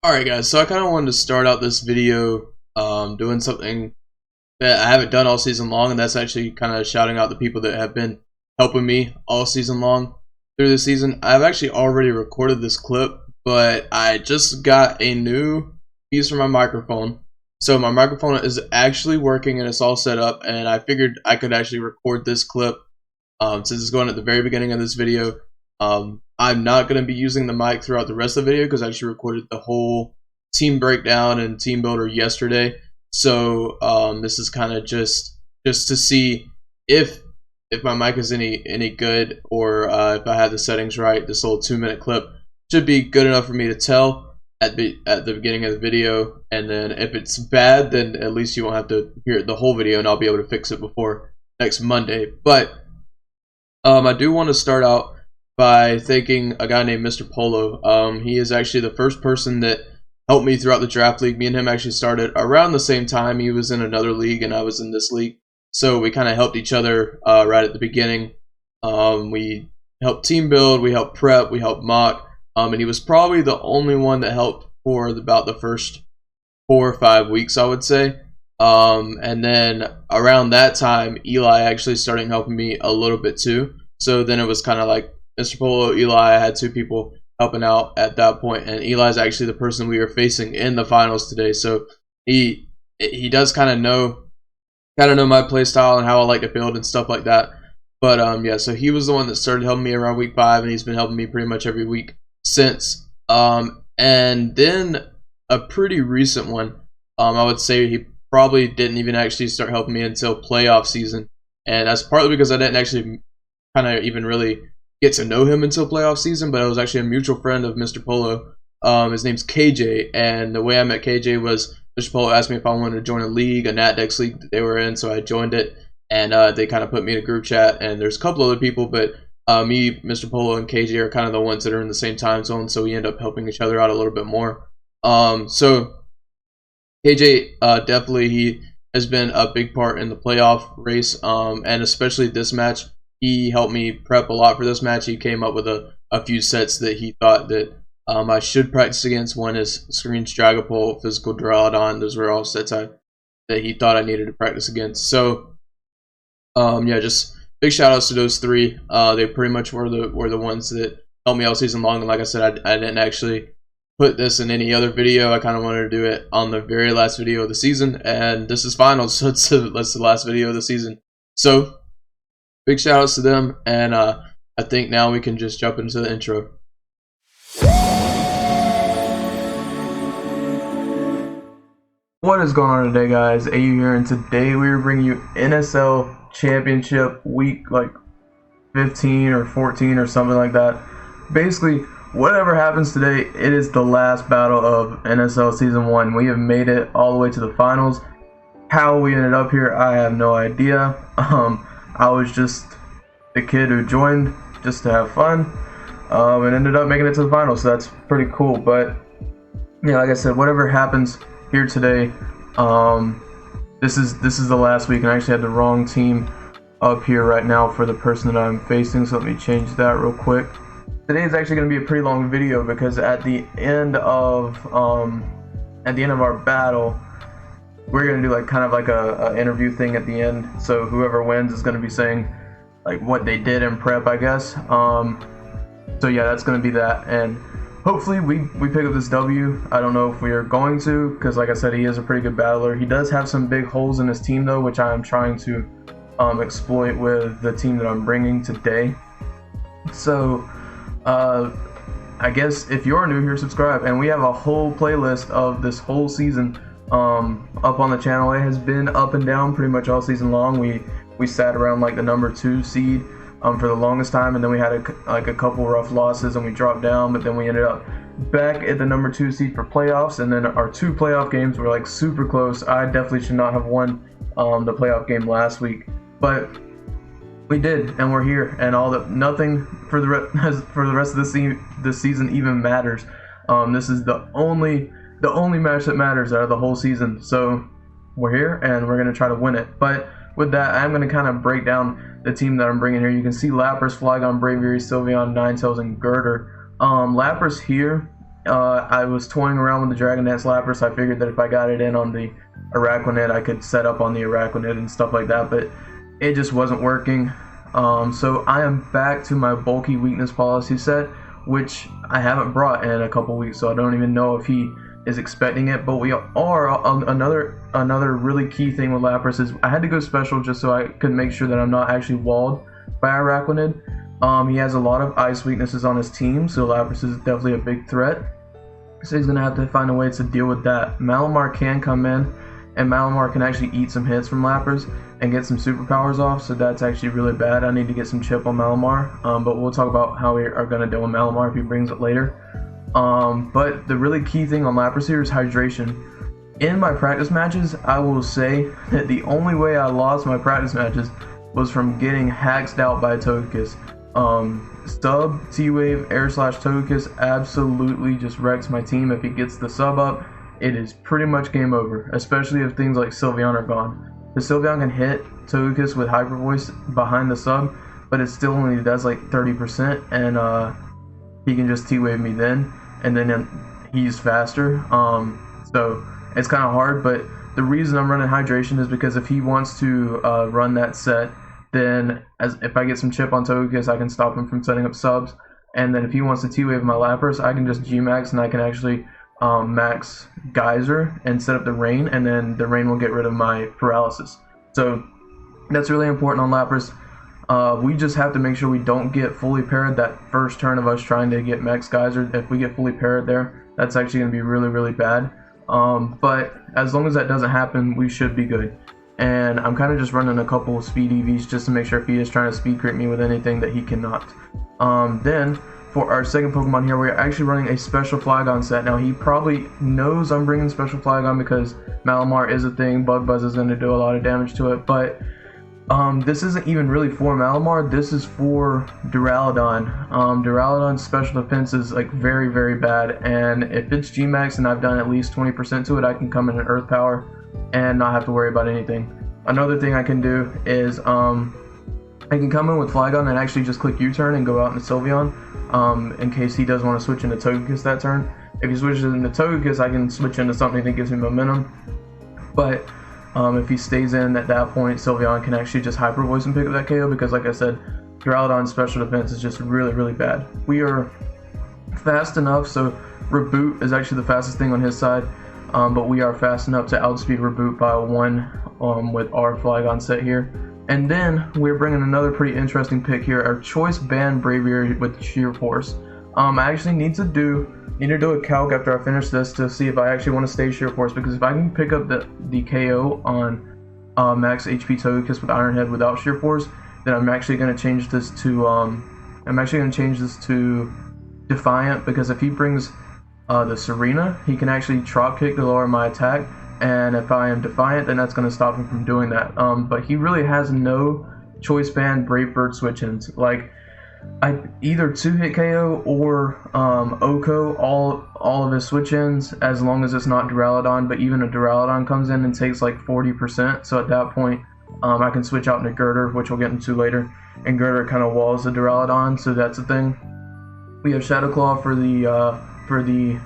Alright guys, so I kind of wanted to start out this video doing something that I haven't done all season long, and that's actually kind of shouting out the people that have been helping me all season long through the season. I've actually already recorded this clip, but I just got a new piece for my microphone. So my microphone is actually working and it's all set up, and I figured I could actually record this clip since it's going at the very beginning of this video. I'm not going to be using the mic throughout the rest of the video because I actually recorded the whole team breakdown and team builder yesterday. So this is kind of just to see if my mic is any good, or if I have the settings right. This little 2-minute clip should be good enough for me to tell at the beginning of the video, and then if it's bad, then at least you won't have to hear the whole video, and I'll be able to fix it before next Monday. But I do want to start out by thanking a guy named Mr. Polo. He is actually the first person that helped me throughout the draft league. Me and him actually started around the same time. He was in another league and I was in this league, so we kind of helped each other right at the beginning. We helped team build, we helped prep, we helped mock, and he was probably the only one that helped for about the first 4 or 5 weeks, I would say. And then around that time, Eli actually started helping me a little bit too. So then it was kind of like Mr. Polo, Eli. I had 2 people helping out at that point, and Eli's actually the person we are facing in the finals today. So he does kind of know my play style and how I like to build and stuff like that. But yeah, so he was the one that started helping me around week 5, and he's been helping me pretty much every week since. And then a pretty recent one, I would say he probably didn't even actually start helping me until playoff season, and that's partly because I didn't actually kind of even really get to know him until playoff season. But I was actually a mutual friend of Mr. Polo. His name's KJ, and the way I met KJ was Mr. Polo asked me if I wanted to join a league, a NatDex league that they were in, so I joined it, and they kind of put me in a group chat, and there's a couple other people, but me, Mr. Polo, and KJ are kind of the ones that are in the same time zone, so we end up helping each other out a little bit more. So KJ, definitely, he has been a big part in the playoff race, and especially this match. He helped me prep a lot for this match. He came up with a few sets that he thought that I should practice against. One is Screen Stragopole, Physical Duraludon. Those were all sets that he thought I needed to practice against. So yeah, just big shout outs to those 3. They pretty much were the ones that helped me all season long. And like I said, I didn't actually put this in any other video. I kind of wanted to do it on the very last video of the season, and this is finals, so that's the last video of the season. So big shout outs to them, and I think now we can just jump into the intro. What is going on today, guys? AU here, and today we are bringing you NSL Championship week like 15 or 14 or something like that. Basically, whatever happens today, it is the last battle of NSL Season 1. We have made it all the way to the finals. How we ended up here, I have no idea. I was just the kid who joined just to have fun, and ended up making it to the finals, so that's pretty cool. But yeah, like I said, whatever happens here today, this is the last week, and I actually had the wrong team up here right now for the person that I'm facing, so let me change that real quick. Today is actually going to be a pretty long video because at the end of our battle, we're gonna do like kind of like a interview thing at the end. So whoever wins is gonna be saying like what they did in prep, I guess. So yeah, that's gonna be that, and hopefully we pick up this W. I don't know if we are going to, because like I said, he is a pretty good battler. He does have some big holes in his team though, which I am trying to exploit with the team that I'm bringing today. So I guess if you're new here, subscribe, and we have a whole playlist of this whole season up on the channel. It has been up and down pretty much all season long. We sat around like the number 2 seed for the longest time, and then we had a couple rough losses and we dropped down, but then we ended up back at the number 2 seed for playoffs, and then our 2 playoff games were like super close. I definitely should not have won the playoff game last week, but we did, and we're here, and nothing for the rest of the season even matters. This is the only match that matters out of the whole season. So we're here, and we're going to try to win it. But with that, I'm going to kind of break down the team that I'm bringing here. You can see Lapras, Flygon, Braviary, Sylveon, Ninetales, and Girder. Lapras here I was toying around with the Dragon Dance Lapras. I figured that if I got it in on the Araquanid, I could set up on the Araquanid and stuff like that, but it just wasn't working. So I am back to my bulky weakness policy set, which I haven't brought in a couple weeks, so I don't even know if he is expecting it. But we are another really key thing with Lapras is I had to go special just so I could make sure that I'm not actually walled by Araquanid. He has a lot of ice weaknesses on his team, so Lapras is definitely a big threat. So he's gonna have to find a way to deal with that. Malamar can come in, and Malamar can actually eat some hits from Lapras and get some superpowers off, so that's actually really bad. I need to get some chip on Malamar, but we'll talk about how we are going to deal with Malamar if he brings it later. But the really key thing on Lapras here is hydration. In my practice matches, I will say that the only way I lost my practice matches was from getting haxed out by a Togekiss. Sub, T-Wave, Air/Togekiss absolutely just wrecks my team. If he gets the sub up, it is pretty much game over, especially if things like Sylveon are gone. The Sylveon can hit Togekiss with Hyper Voice behind the sub, but it still only does like 30%, and he can just T-Wave me then, and then he's faster. So it's kind of hard, but the reason I'm running hydration is because if he wants to run that set, then if I get some chip on Togekiss, I can stop him from setting up subs, and then if he wants to T-Wave my Lapras, I can just G-Max and I can actually max Geyser and set up the rain, and then the rain will get rid of my paralysis. So that's really important on Lapras. We just have to make sure we don't get fully parried that first turn of us trying to get max Geyser. If we get fully parried there, that's actually going to be really, really bad. But as long as that doesn't happen, we should be good. And I'm kind of just running a couple of speed EVs just to make sure if he is trying to speed creep me with anything that he cannot. Then for our second Pokemon here, we're actually running a special Flygon set. Now, he probably knows I'm bringing special Flygon because Malamar is a thing. Bug Buzz is going to do a lot of damage to it, but this isn't even really for Malamar. This is for Duraludon. Duraludon's special defense is like very, very bad, and if it's G-Max and I've done at least 20% to it, I can come in an Earth Power and not have to worry about anything. Another thing I can do is I can come in with Flygon and actually just click U-turn and go out into Sylveon, in case he does want to switch into Togekiss that turn. If he switches into Togekiss, I can switch into something that gives me momentum. But if he stays in at that point, Sylveon can actually just Hyper Voice and pick up that KO because, like I said, Duraludon's special defense is just really, really bad. We are fast enough, so Reboot is actually the fastest thing on his side, but we are fast enough to outspeed Reboot by 1 with our Flygon set here. And then we're bringing another pretty interesting pick here, our Choice Band Braviary with Sheer Force. I actually need to do a calc after I finish this to see if I actually want to stay Sheer Force, because if I can pick up the KO on max HP Togekiss with Iron Head without Sheer Force, then I'm actually going to change this to Defiant, because if he brings the Serena, he can actually Trop Kick to lower my attack, and if I am Defiant, then that's going to stop him from doing that. But he really has no Choice Band Brave Bird switch-ins. Like, I either 2-hit KO or Oko all of his switch-ins, as long as it's not Duraludon, but even a Duraludon comes in and takes like 40%, so at that point I can switch out into Girder, which we'll get into later, and Girder kind of walls the Duraludon, so that's the thing. We have Shadow Claw for the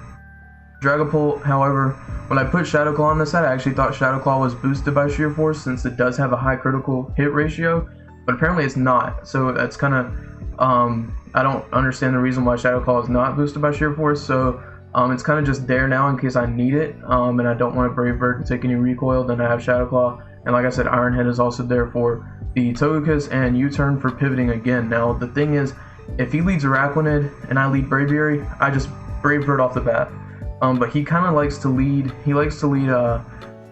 Dragapult. However, when I put Shadow Claw on this set, I actually thought Shadow Claw was boosted by Sheer Force since it does have a high critical hit ratio, but apparently it's not, so that's kind of I don't understand the reason why Shadow Claw is not boosted by Sheer Force, so it's kind of just there now in case I need it, and I don't want a Brave Bird to take any recoil, then I have Shadow Claw. And like I said, Iron Head is also there for the Togekiss, and U-turn for pivoting again. Now the thing is, if he leads Araquanid and I lead Braviary, I just Brave Bird off the bat. But he kind of likes to lead,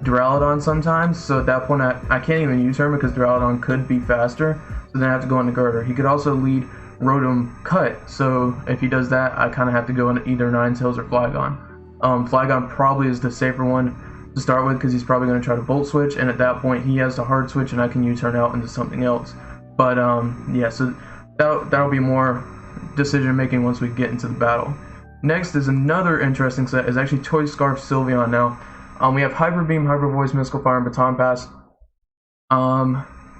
Duraludon sometimes, so at that point I can't even U-turn because Duraludon could be faster, so then I have to go into Girder. He could also lead Rotom Cut, so if he does that, I kind of have to go into either Ninetales or Flygon. Flygon probably is the safer one to start with because he's probably going to try to Volt Switch, and at that point he has to Hard Switch and I can U-turn out into something else. But yeah, so that'll be more decision making once we get into the battle. Next is another interesting set, is actually Toy Scarf Sylveon. Now, we have Hyper Beam, Hyper Voice, Mystical Fire, and Baton Pass.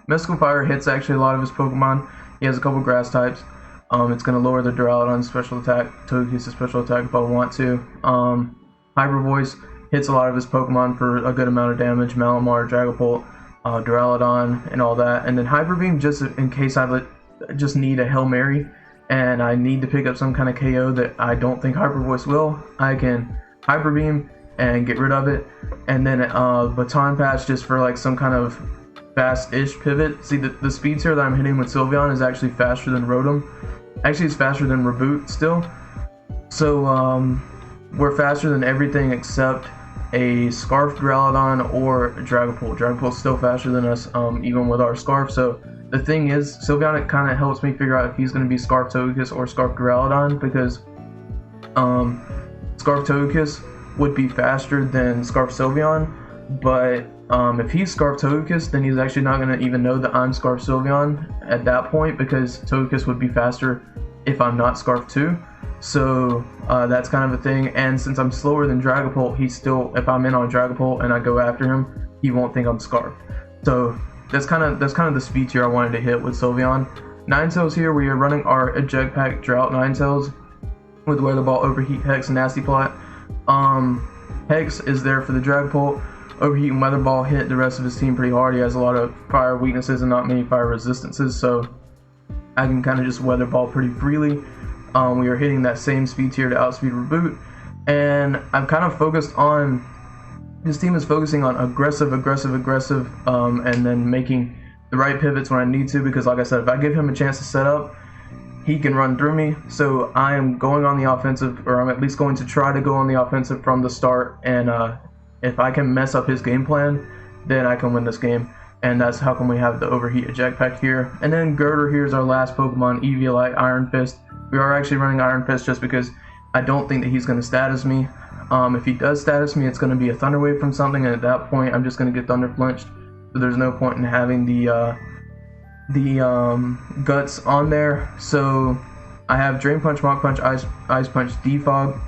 Mystical Fire hits actually a lot of his Pokemon. He has a couple grass types. It's going to lower the Duraludon's special attack, Togekiss' special attack if I want to. Hyper Voice hits a lot of his Pokemon for a good amount of damage, Malamar, Dragapult, Duraludon, and all that. And then Hyper Beam, just in case I just need a Hail Mary and I need to pick up some kind of KO that I don't think Hyper Voice will, I can Hyper Beam and get rid of it. And then Baton Pass just for like some kind of fast-ish pivot. See, the speeds here that I'm hitting with Sylveon is actually faster than Rotom. Actually, it's faster than Reboot still. So we're faster than everything except a Scarf Duraludon or Dragapult. Dragapult's still faster than us, even with our Scarf. So the thing is, Sylveon, it kind of helps me figure out if he's going to be Scarf Togekiss or Scarf Duraludon, because Scarf Togekiss would be faster than Scarf Sylveon, but if he's Scarf Togekiss, then he's actually not going to even know that I'm Scarf Sylveon at that point, because Togekiss would be faster if I'm not Scarf too. So that's kind of a thing. And since I'm slower than Dragapult, he's still, if I'm in on Dragapult and I go after him, he won't think I'm Scarf. So that's kind of the speed tier I wanted to hit with Sylveon. Ninetales here, we are running our Eject Pack Drought Ninetales with Weather Ball, Overheat, Hex, and Nasty Plot. Hex is there for the Dragapult. Overheat and Weather Ball hit the rest of his team pretty hard. He has a lot of fire weaknesses and not many fire resistances, so I can kind of just Weather Ball pretty freely. We are hitting that same speed tier to outspeed Reboot, and I'm kind of focused on, his team is focusing on aggressive, and then making the right pivots when I need to, because like I said, if I give him a chance to set up, he can run through me. So I am going on the offensive, or I'm at least going to try to go on the offensive from the start, and if I can mess up his game plan, then I can win this game. And that's how come we have the Overheat Eject Pack here. And then Girder here is our last Pokemon, Eviolite, Iron Fist. We are actually running Iron Fist just because I don't think that he's going to status me. If he does status me, it's going to be a Thunder Wave from something, and at that point, I'm just going to get Thunder Flinched. So there's no point in having the Guts on there. So I have Drain Punch, Mach Punch, Ice Punch, Defog.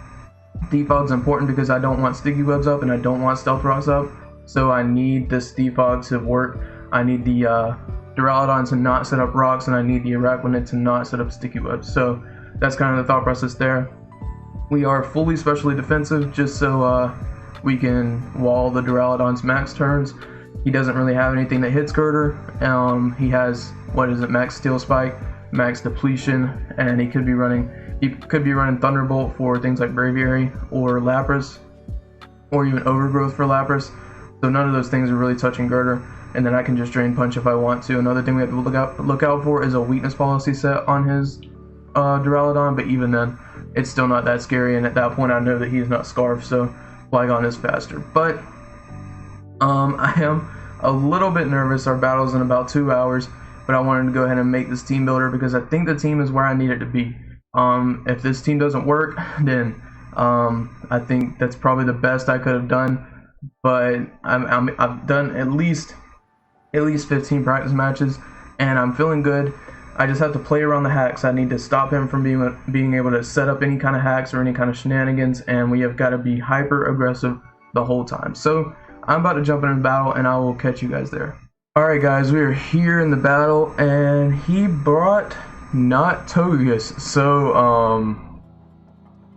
Defog's important because I don't want Sticky Webs up and I don't want Stealth Rocks up. So I need this Defog to work. I need the Duraludon to not set up rocks, and I need the Araquanid to not set up Sticky Webs. So that's kind of the thought process there. We are fully specially defensive just so we can wall the Duraludon's max turns. He doesn't really have anything that hits Girder. He has, what is it, max Steel Spike, max Depletion, and he could be running Thunderbolt for things like Braviary or Lapras, or even Overgrowth for Lapras. So none of those things are really touching Girder, and then I can just Drain Punch if I want to. Another thing we have to look out for is a weakness policy set on his Duraludon, but even then, it's still not that scary, and at that point I know that he's not Scarf, so Flygon is faster. But I am a little bit nervous. Our battle's in about 2 hours, but I wanted to go ahead and make this team builder because I think the team is where I need it to be. If this team doesn't work, then I think that's probably the best I could have done. But I've done at least 15 practice matches, and I'm feeling good. I just have to play around the hacks. I need to stop him from being able to set up any kind of hacks or any kind of shenanigans, and we have got to be hyper aggressive the whole time. So I'm about to jump into battle, and I will catch you guys there. Alright guys, we are here in the battle, and he brought not Togekiss, so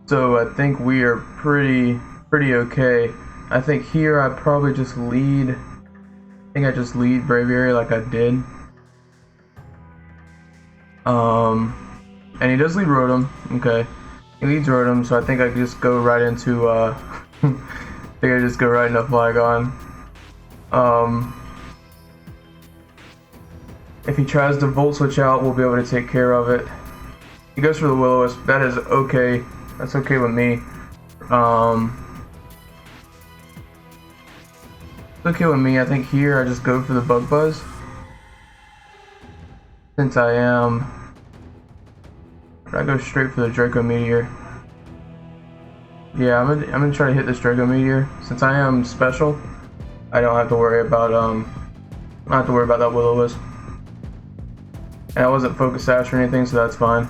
I think we are pretty okay. I think here I probably just lead. I think I just lead Braviary like I did. And he does lead Rotom. Okay, he leads Rotom, so I think I just go right into I think I just go right into Flygon. If he tries to Volt Switch out, we'll be able to take care of it. He goes for the Will-O-Wisp. That is okay. That's okay with me. It's okay with me. I think here I just go for the Bug Buzz. Since I am... I go straight for the Draco Meteor. Yeah, I'm gonna try to hit this Draco Meteor. Since I am special, I don't have to worry about that Will-O-Wisp. And I wasn't Focus Sash or anything, so that's fine.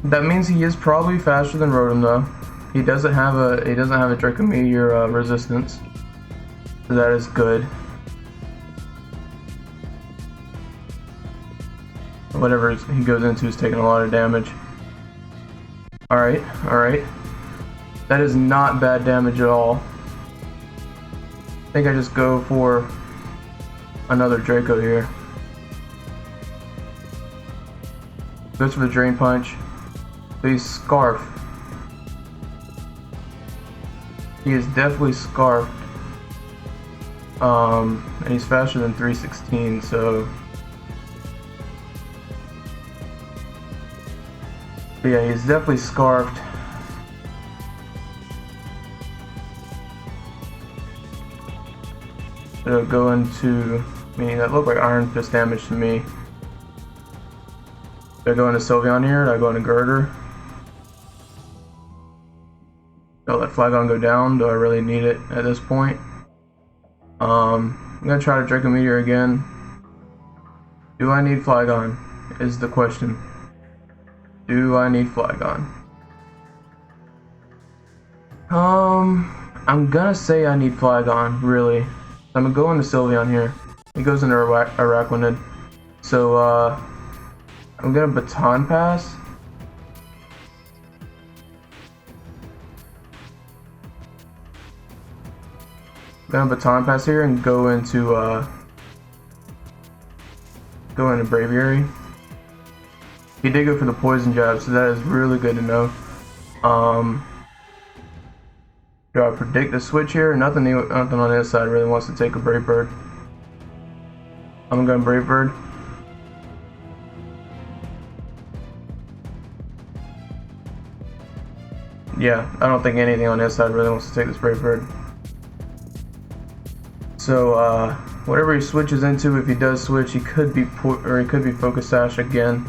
That means he is probably faster than Rotom though. He doesn't have a Draco Meteor resistance, so that is good. whatever he goes into is taking a lot of damage. Alright, alright. That is not bad damage at all. I think I just go for another Draco here. Goes for the Drain Punch. So he's Scarf. He is definitely Scarfed. And he's faster than 316, so... But yeah, he's definitely Scarfed. It'll go into... I mean, that looked like Iron Fist damage to me. Do I go into Sylveon here? Do I go into Girder? Do I let Flygon go down? Do I really need it at this point? I'm gonna try to Draco Meteor again. Do I need Flygon? Is the question. Do I need Flygon? I'm gonna say I need Flygon, really. I'm gonna go into Sylveon here. He goes into Araquanid. So, I'm gonna Baton Pass. Gonna Baton Pass here and go into Braviary. He did go for the Poison Jab, so that is really good to know. Do I predict the switch here? Nothing on this side really wants to take a Brave Bird. I'm going Brave Bird. Yeah, I don't think anything on this side really wants to take this Brave Bird. So whatever he switches into, if he does switch, he could be Focus Sash again.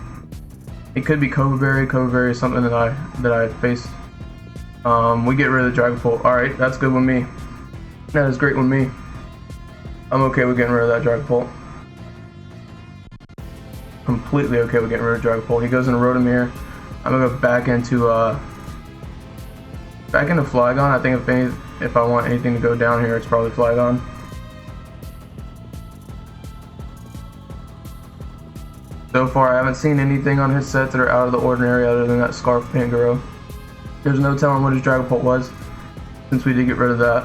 It could be Cova Berry. Cova Berry is something that I faced. We get rid of the Dragapult. Alright, that's good with me. That is great with me. I'm okay with getting rid of that Dragapult. Completely okay with getting rid of Dragapult. He goes into Rotom. I'm gonna go back into Flygon. I think if I want anything to go down here, it's probably Flygon. So far, I haven't seen anything on his sets that are out of the ordinary other than that Scarf Pangoro. There's no telling what his Dragapult was, since we did get rid of that.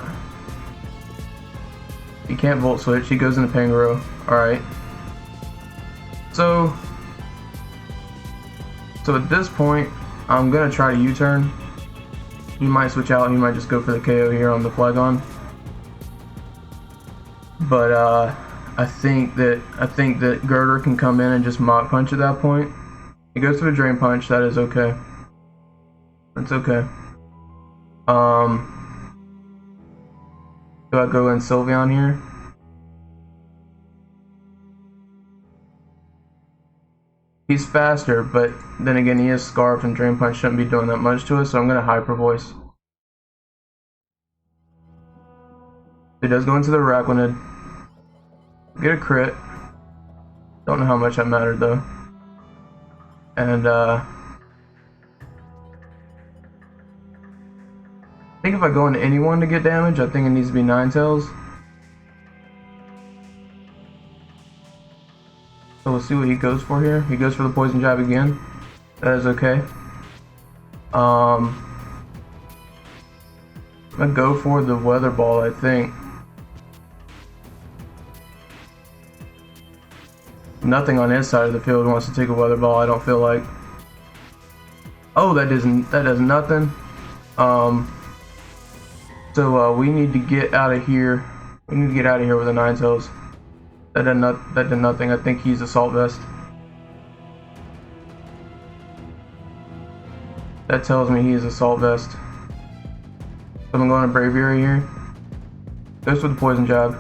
He can't Volt Switch, he goes into Pangoro. Alright. So at this point, I'm going to try to U-turn. He might switch out, he might just go for the KO here on the Flygon. But I think that Girder can come in and just Mach Punch at that point. He goes for the Drain Punch, that is okay. That's okay. Do I go in Sylveon here? He's faster, but then again he is Scarf and Drain Punch shouldn't be doing that much to us, so I'm gonna Hyper Voice. He does go into the Araquanid. Get a crit. Don't know how much that mattered though. And I think if I go into anyone to get damage, I think it needs to be Ninetales. So we'll see what he goes for here. He goes for the Poison Jab again. That is okay. I'm gonna go for the Weather Ball, I think. Nothing on his side of the field wants to take a Weather Ball, I don't feel like. Oh, that does nothing. So we need to get out of here. We need to get out of here with the Ninetales. That did nothing. I think he's Assault Vest. That tells me he is Assault Vest. So I'm going to Braviary here. Goes for the Poison Jab.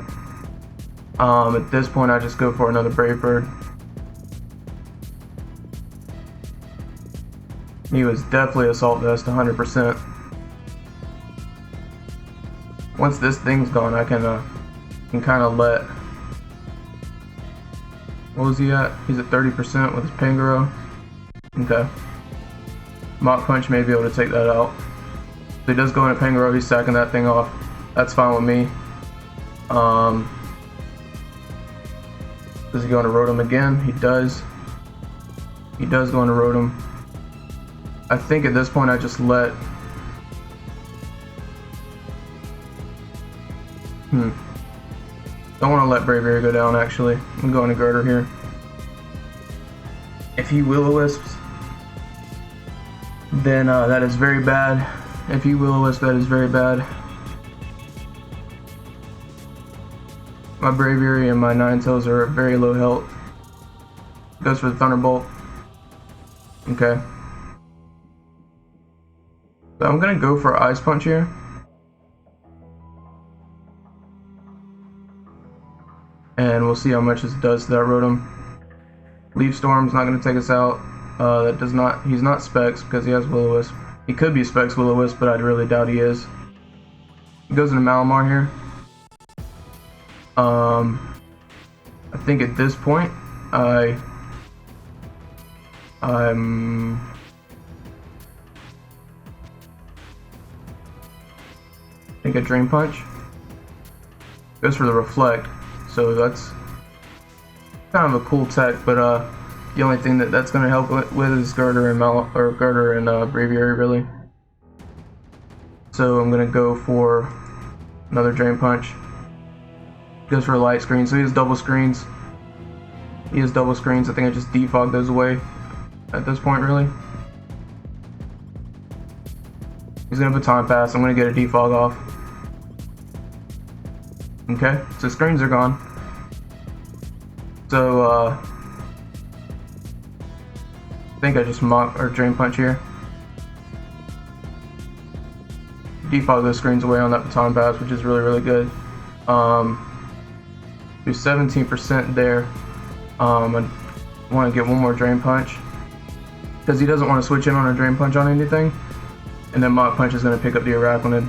At this point, I just go for another Brave Bird. He was definitely Assault Vest, 100%. Once this thing's gone, I can kind of let. What was he at? He's at 30% with his Pangoro. Okay. Mach Punch may be able to take that out. If he does go into Pangoro, he's sacking that thing off. That's fine with me. Does he go into Rotom again? He does. He does go into Rotom. I think at this point I just let... Don't want to let Braviary go down, actually. I'm going to Girder here. If he Will-O-Wisps, then that is very bad. If he Will-O-Wisp, that is very bad. My Braviary and my Ninetales are at very low health. Goes for the Thunderbolt. Okay. So I'm gonna go for Ice Punch here. And we'll see how much this does to that Rotom. Leaf Storm's not gonna take us out. That does not. He's not Specs because he has Will-O-Wisp. He could be Specs Will-O-Wisp, but I really doubt he is. He goes into Malamar here. I think at this point, I think a Drain Punch. Goes for the Reflect, so that's kind of a cool tech, but the only thing that's going to help with is Girder and Braviary, really. So I'm going to go for another Drain Punch. Goes for a Light Screen, so he has double screens. I think I just defogged those away at this point, really. He's going to Baton Pass. I'm going to get a defog off. Okay, so screens are gone. So, I think I just Drain Punch here. Defog those screens away on that Baton Pass, which is really, really good. Do 17% there. I want to get one more Drain Punch because he doesn't want to switch in on a Drain Punch on anything, and then Mach Punch is going to pick up the Araquanid.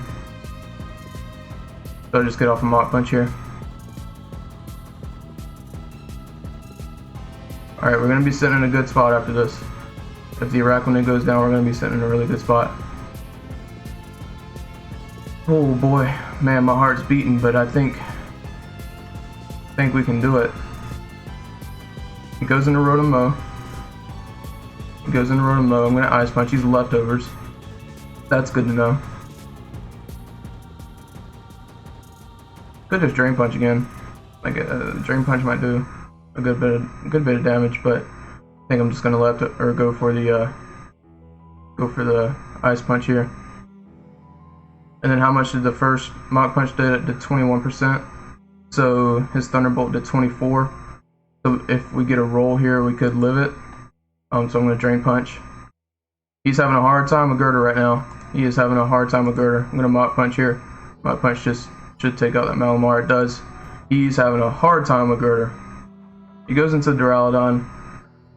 So I'll just get off a Mach Punch here. Alright, we're going to be sitting in a good spot after this. If the Araquanid goes down, we're going to be sitting in a really good spot. Oh boy, man, my heart's beating, but I think we can do it. He goes into Rotom-Mow. I'm going to Ice Punch. He's leftovers. That's good to know. Could just Drain Punch again. Like Drain Punch might do a good bit of damage, but I think I'm just gonna go for the Ice Punch here. And then how much did the first Mach Punch do? It did 21%. So his Thunderbolt did 24. So if we get a roll here, we could live it. So I'm gonna Drain Punch. He's having a hard time with Girder right now. He is having a hard time with Girder. I'm gonna Mach Punch here. Mach Punch just should take out that Malamar. It does. He's having a hard time with Girder. He goes into Duraludon.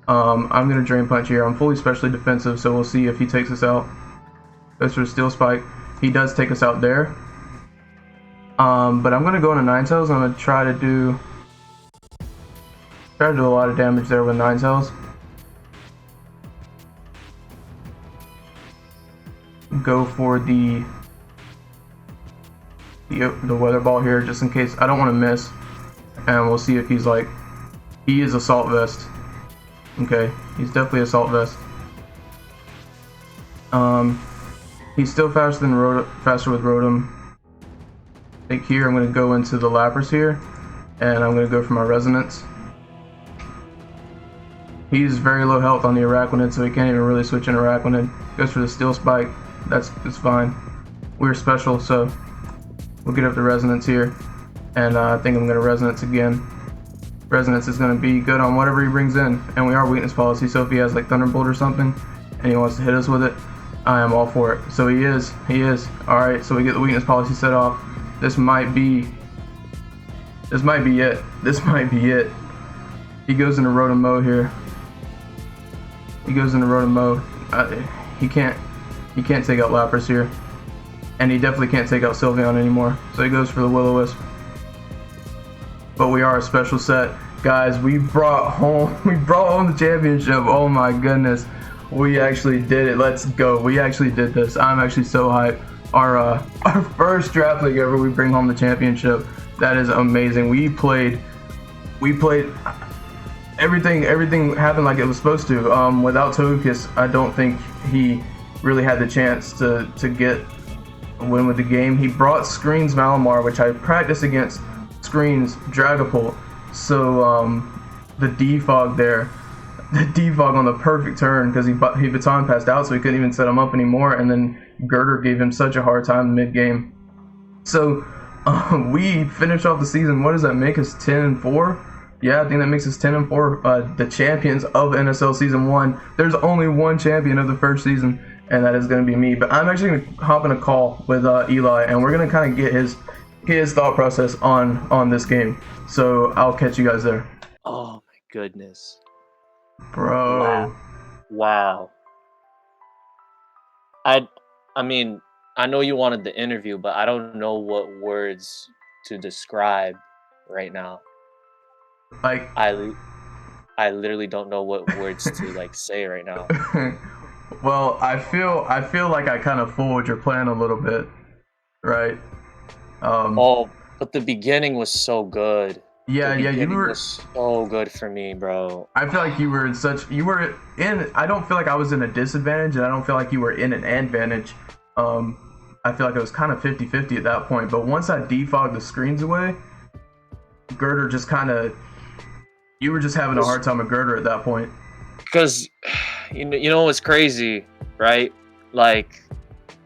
I'm gonna Drain Punch here. I'm fully specially defensive, so we'll see if he takes us out. Goes for the Steel Spike. He does take us out there. But I'm gonna go into Ninetales. I'm gonna try to do a lot of damage there with Ninetales. Go for the Weather Ball here, just in case. I don't want to miss, and we'll see if he's like, he is Assault Vest. Okay, he's definitely Assault Vest. He's still faster with Rotom. I think here I'm going to go into the Lapras here, and I'm going to go for my Resonance. He's very low health on the Araquanid, so he can't even really switch in Araquanid. Goes for the Steel Spike. That's fine. We're special, so we'll get up the Resonance here, and I think I'm going to Resonance again. Resonance is going to be good on whatever he brings in, and we are Weakness Policy, so if he has like Thunderbolt or something, and he wants to hit us with it, I am all for it. So he is. Alright, so we get the Weakness Policy set off. This might be it. He goes into Rotom-Mow here. He can't take out Lapras here. And he definitely can't take out Sylveon anymore. So he goes for the Will-O-Wisp. But we are a special set. Guys, we brought home the championship. Oh my goodness. We actually did it. Let's go. We actually did this. I'm actually so hyped. Our first draft league ever, we bring home the championship. That is amazing. We played everything happened like it was supposed to. Without Togekiss, I don't think he really had the chance to get a win with the game. He brought Screens Malamar, which I practiced against Screens Dragapult. So the defog there, the defog on the perfect turn because he baton passed out, so he couldn't even set him up anymore. And then Girder gave him such a hard time mid game. So we finished off the season. What does that make us? 10-4. Yeah, I think that makes us 10-4, the champions of NSL Season 1. There's only one champion of the first season, and that is going to be me. But I'm actually going to hop in a call with Eli, and we're going to kind of get his thought process on this game. So I'll catch you guys there. Oh, my goodness. Bro. Wow. I mean, I know you wanted the interview, but I don't know what words to describe right now. Like I literally don't know what words to like say right now. Well, I feel like I kind of fooled your plan a little bit, right? But the beginning was so good. Yeah, you were was so good for me, bro. I feel like you were in I don't feel like I was in a disadvantage, and I don't feel like you were in an advantage. I feel like it was kind of 50-50 at that point, but once I defogged the screens away, Girder just kind of, you were just having a hard time with Girder at that point. Because, you know what's crazy, right? Like,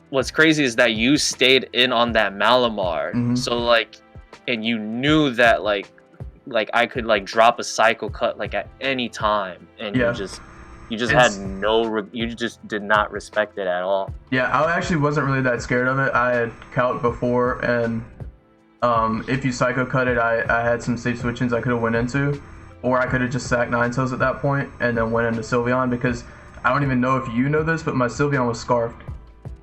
what's crazy is that you stayed in on that Malamar. Mm-hmm. So, like, and you knew that, like I could, like, drop a Psycho Cut, like, at any time. And you just you just did not respect it at all. Yeah, I actually wasn't really that scared of it. I had Calc before, and if you Psycho Cut it, I had some safe switchings I could have went into. Or I could have just sacked Ninetales at that point and then went into Sylveon, because I don't even know if you know this, but my Sylveon was scarfed.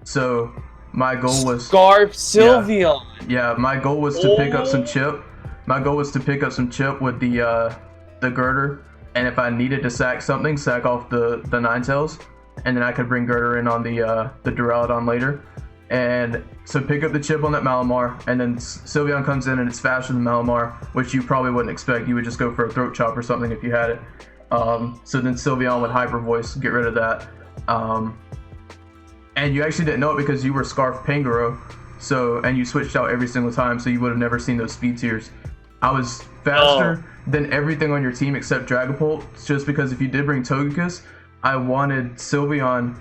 So my goal was Scarf Sylveon. Yeah, my goal was to pick up some chip. My goal was to pick up some chip with the Girder, and if I needed to sack something, sack off the Ninetales, and then I could bring Girder in on the Duraludon later. And so pick up the chip on that Malamar, and then Sylveon comes in and it's faster than Malamar, which you probably wouldn't expect. You would just go for a throat chop or something if you had it. So then Sylveon with Hyper Voice, get rid of that. And you actually didn't know it because you were Scarf Pangoro, and you switched out every single time, so you would have never seen those speed tiers. I was faster than everything on your team except Dragapult, just because if you did bring Togekiss, I wanted Sylveon.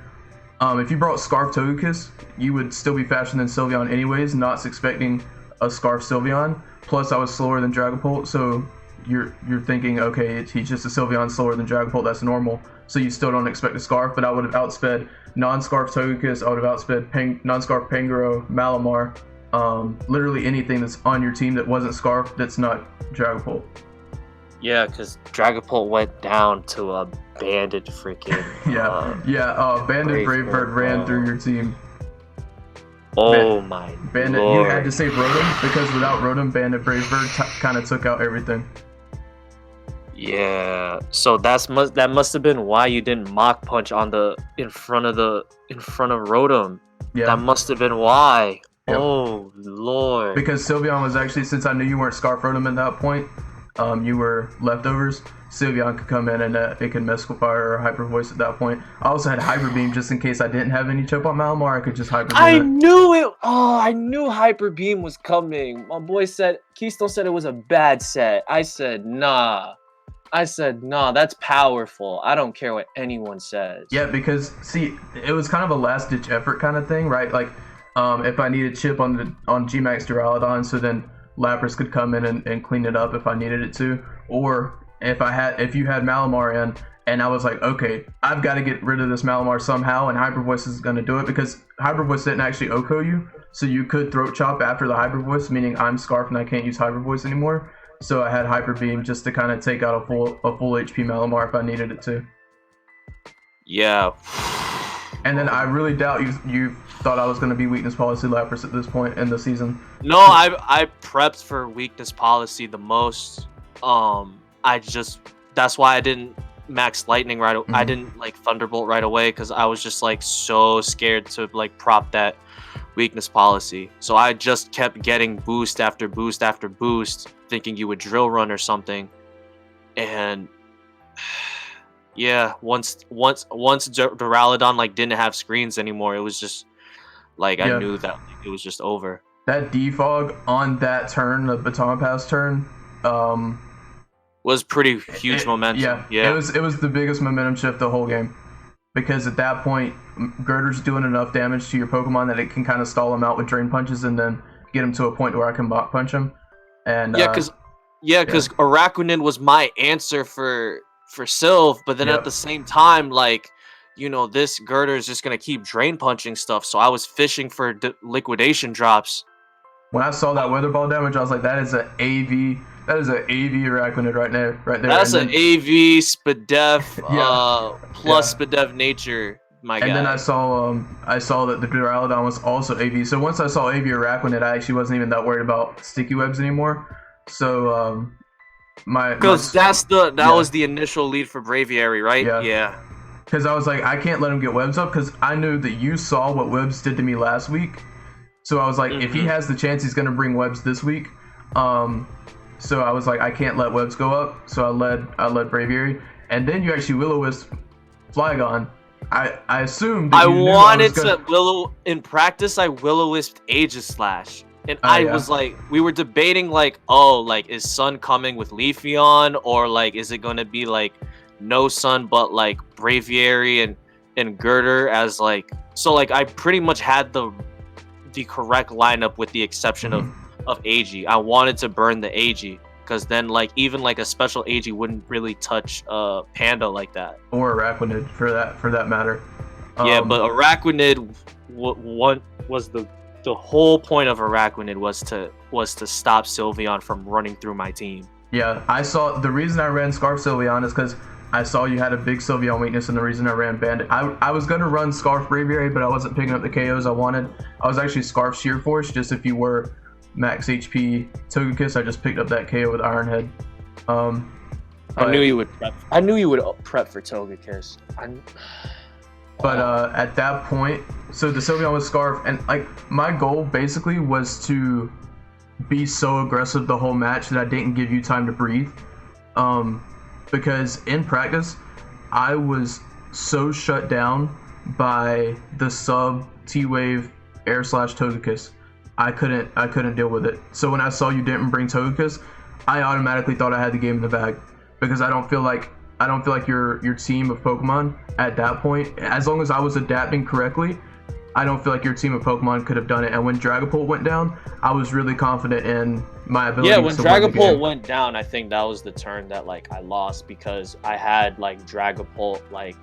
If you brought Scarf Togekiss, you would still be faster than Sylveon anyways, not expecting a Scarf Sylveon. Plus, I was slower than Dragapult, so you're thinking, okay, he's just a Sylveon slower than Dragapult, that's normal. So you still don't expect a Scarf, but I would have outsped non-Scarf Togekiss, I would have outsped non-Scarf Pangoro, Malamar, literally anything that's on your team that wasn't Scarf that's not Dragapult. Yeah, because Dragapult went down to a Bandit freaking... Bandit Brave Bird ran through your team. Oh my Bandit, Lord. You had to save Rotom, because without Rotom, Bandit Brave Bird kind of took out everything. Yeah, so that must have been why you didn't Mach Punch on in front of Rotom. Yeah. That must have been why. Yep. Oh Lord. Because Sylveon was actually, since I knew you weren't Scarf Rotom at that point, you were leftovers. Sylveon could come in and it could Mystical Fire or Hyper Voice at that point. I also had Hyper Beam just in case I didn't have any chip on Malamar. I could just Hyper Beam. I knew it. Oh, I knew Hyper Beam was coming. My boy said, Keystone said it was a bad set. I said, nah. That's powerful. I don't care what anyone says. Yeah, because see, it was kind of a last ditch effort kind of thing, right? Like, if I needed chip on Gmax Duraludon, so then Lapras could come in and clean it up if I needed it to, or if you had Malamar in, and I was like, okay, I've got to get rid of this Malamar somehow, and Hyper Voice is going to do it, because Hyper Voice didn't actually OHKO you, so you could throat chop after the Hyper Voice, meaning I'm Scarf and I can't use Hyper Voice anymore. So I had Hyper Beam just to kind of take out a full HP Malamar if I needed it to. Yeah. And then I really doubt you thought I was going to be Weakness Policy Lapras at this point in the season. No, I prepped for Weakness Policy the most. That's why I didn't Max Lightning right away. I didn't like Thunderbolt right away, because I was just like so scared to like prop that Weakness Policy. So I just kept getting boost after boost after boost, thinking you would Drill Run or something. And Yeah, once Duraludon like didn't have screens anymore, it was just like I Yeah. knew that it was just over. That defog on that turn, the baton pass turn, Was pretty huge momentum. it was the biggest momentum shift the whole game. Because at that point, Girder's doing enough damage to your Pokemon that it can kind of stall him out with Drain Punches and then get him to a point where I can Mach Punch him. And because Araquanid was my answer for Sylph, but then at the same time, like, you know, this Girder is just gonna keep Drain Punching stuff, so I was fishing for liquidation drops. When I saw that Weather Ball damage, I was like, that is an AV. That is an AV Araquanid right there. That's an AV Spadef plus Spadef nature, my guy. And then I saw that the Duraludon was also AV. So once I saw AV Araquanid, I actually wasn't even that worried about sticky webs anymore. So because that was the initial lead for Braviary, right? Yeah. Because I was like, I can't let him get webs up because I knew that you saw what webs did to me last week. So I was like, if he has the chance, he's gonna bring webs this week. So I was like, I can't let webs go up. So I led Braviary, and then you actually Will-O-Wisp Flygon. I assumed that in practice. I Will-O-Wisped Aegislash, and was like, we were debating like, oh, like is Sun coming with Leafeon, or like is it gonna be like no Sun but like Braviary and Girder as like, so like I pretty much had the correct lineup with the exception of AG. I wanted to burn the AG because then like even like a special AG wouldn't really touch Panda like that, or Araquanid for that matter. Yeah, but Araquanid was the whole point of Araquanid was to stop Sylveon from running through my team. Yeah, I saw the reason I ran Scarf Sylveon is because I saw you had a big Sylveon weakness, and the reason I ran Bandit. I was going to run Scarf Braviary, but I wasn't picking up the KOs I wanted. I was actually Scarf Sheer Force, just if you were max HP Togekiss, I just picked up that KO with Iron Head. I knew you would prep for Togekiss. But at that point, so the Sylveon was Scarf, and like my goal basically was to be so aggressive the whole match that I didn't give you time to breathe. Because in practice, I was so shut down by the sub T-Wave Air / Togekiss. I couldn't deal with it. So when I saw you didn't bring Togekiss, I automatically thought I had the game in the bag, because I don't feel like your team of Pokemon at that point, as long as I was adapting correctly, I don't feel like your team of Pokemon could have done it. And when Dragapult went down, I was really confident in my ability. Yeah, when Dragapult went down, I think that was the turn that like I lost, because I had like Dragapult like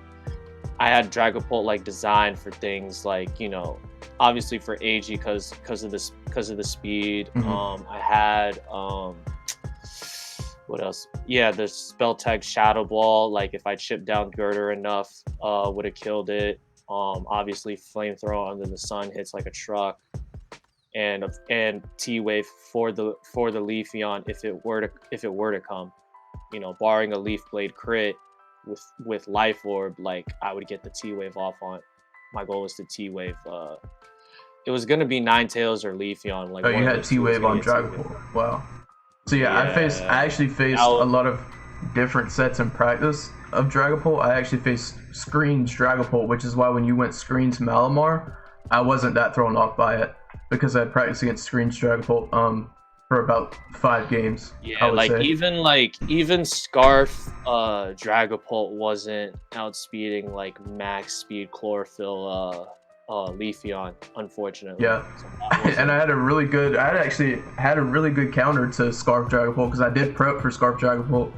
designed for things like, you know, obviously for AG because of the speed. I had what else? Yeah, the spell tag Shadow Ball. Like if I chipped down Girder enough, would have killed it. Obviously Flamethrower Under the Sun hits like a truck, and T-Wave for the Leafeon if it were to come, you know, barring a Leaf Blade crit with Life Orb, like I would get the T-Wave off on. My goal was to T-Wave. It was gonna be Ninetales or Leafeon. Like, you had T-Wave on Dragapult. Wow. So yeah, I actually faced a lot of different sets in practice of Dragapult. I actually faced Screens Dragapult, which is why when you went Screens Malamar, I wasn't that thrown off by it, because I practiced against Screens Dragapult for about 5 games. Yeah, even Scarf Dragapult wasn't outspeeding like max speed Chlorophyll Leafeon, unfortunately. Yeah, and I actually had a really good counter to Scarf Dragapult, because I did prep for Scarf Dragapult.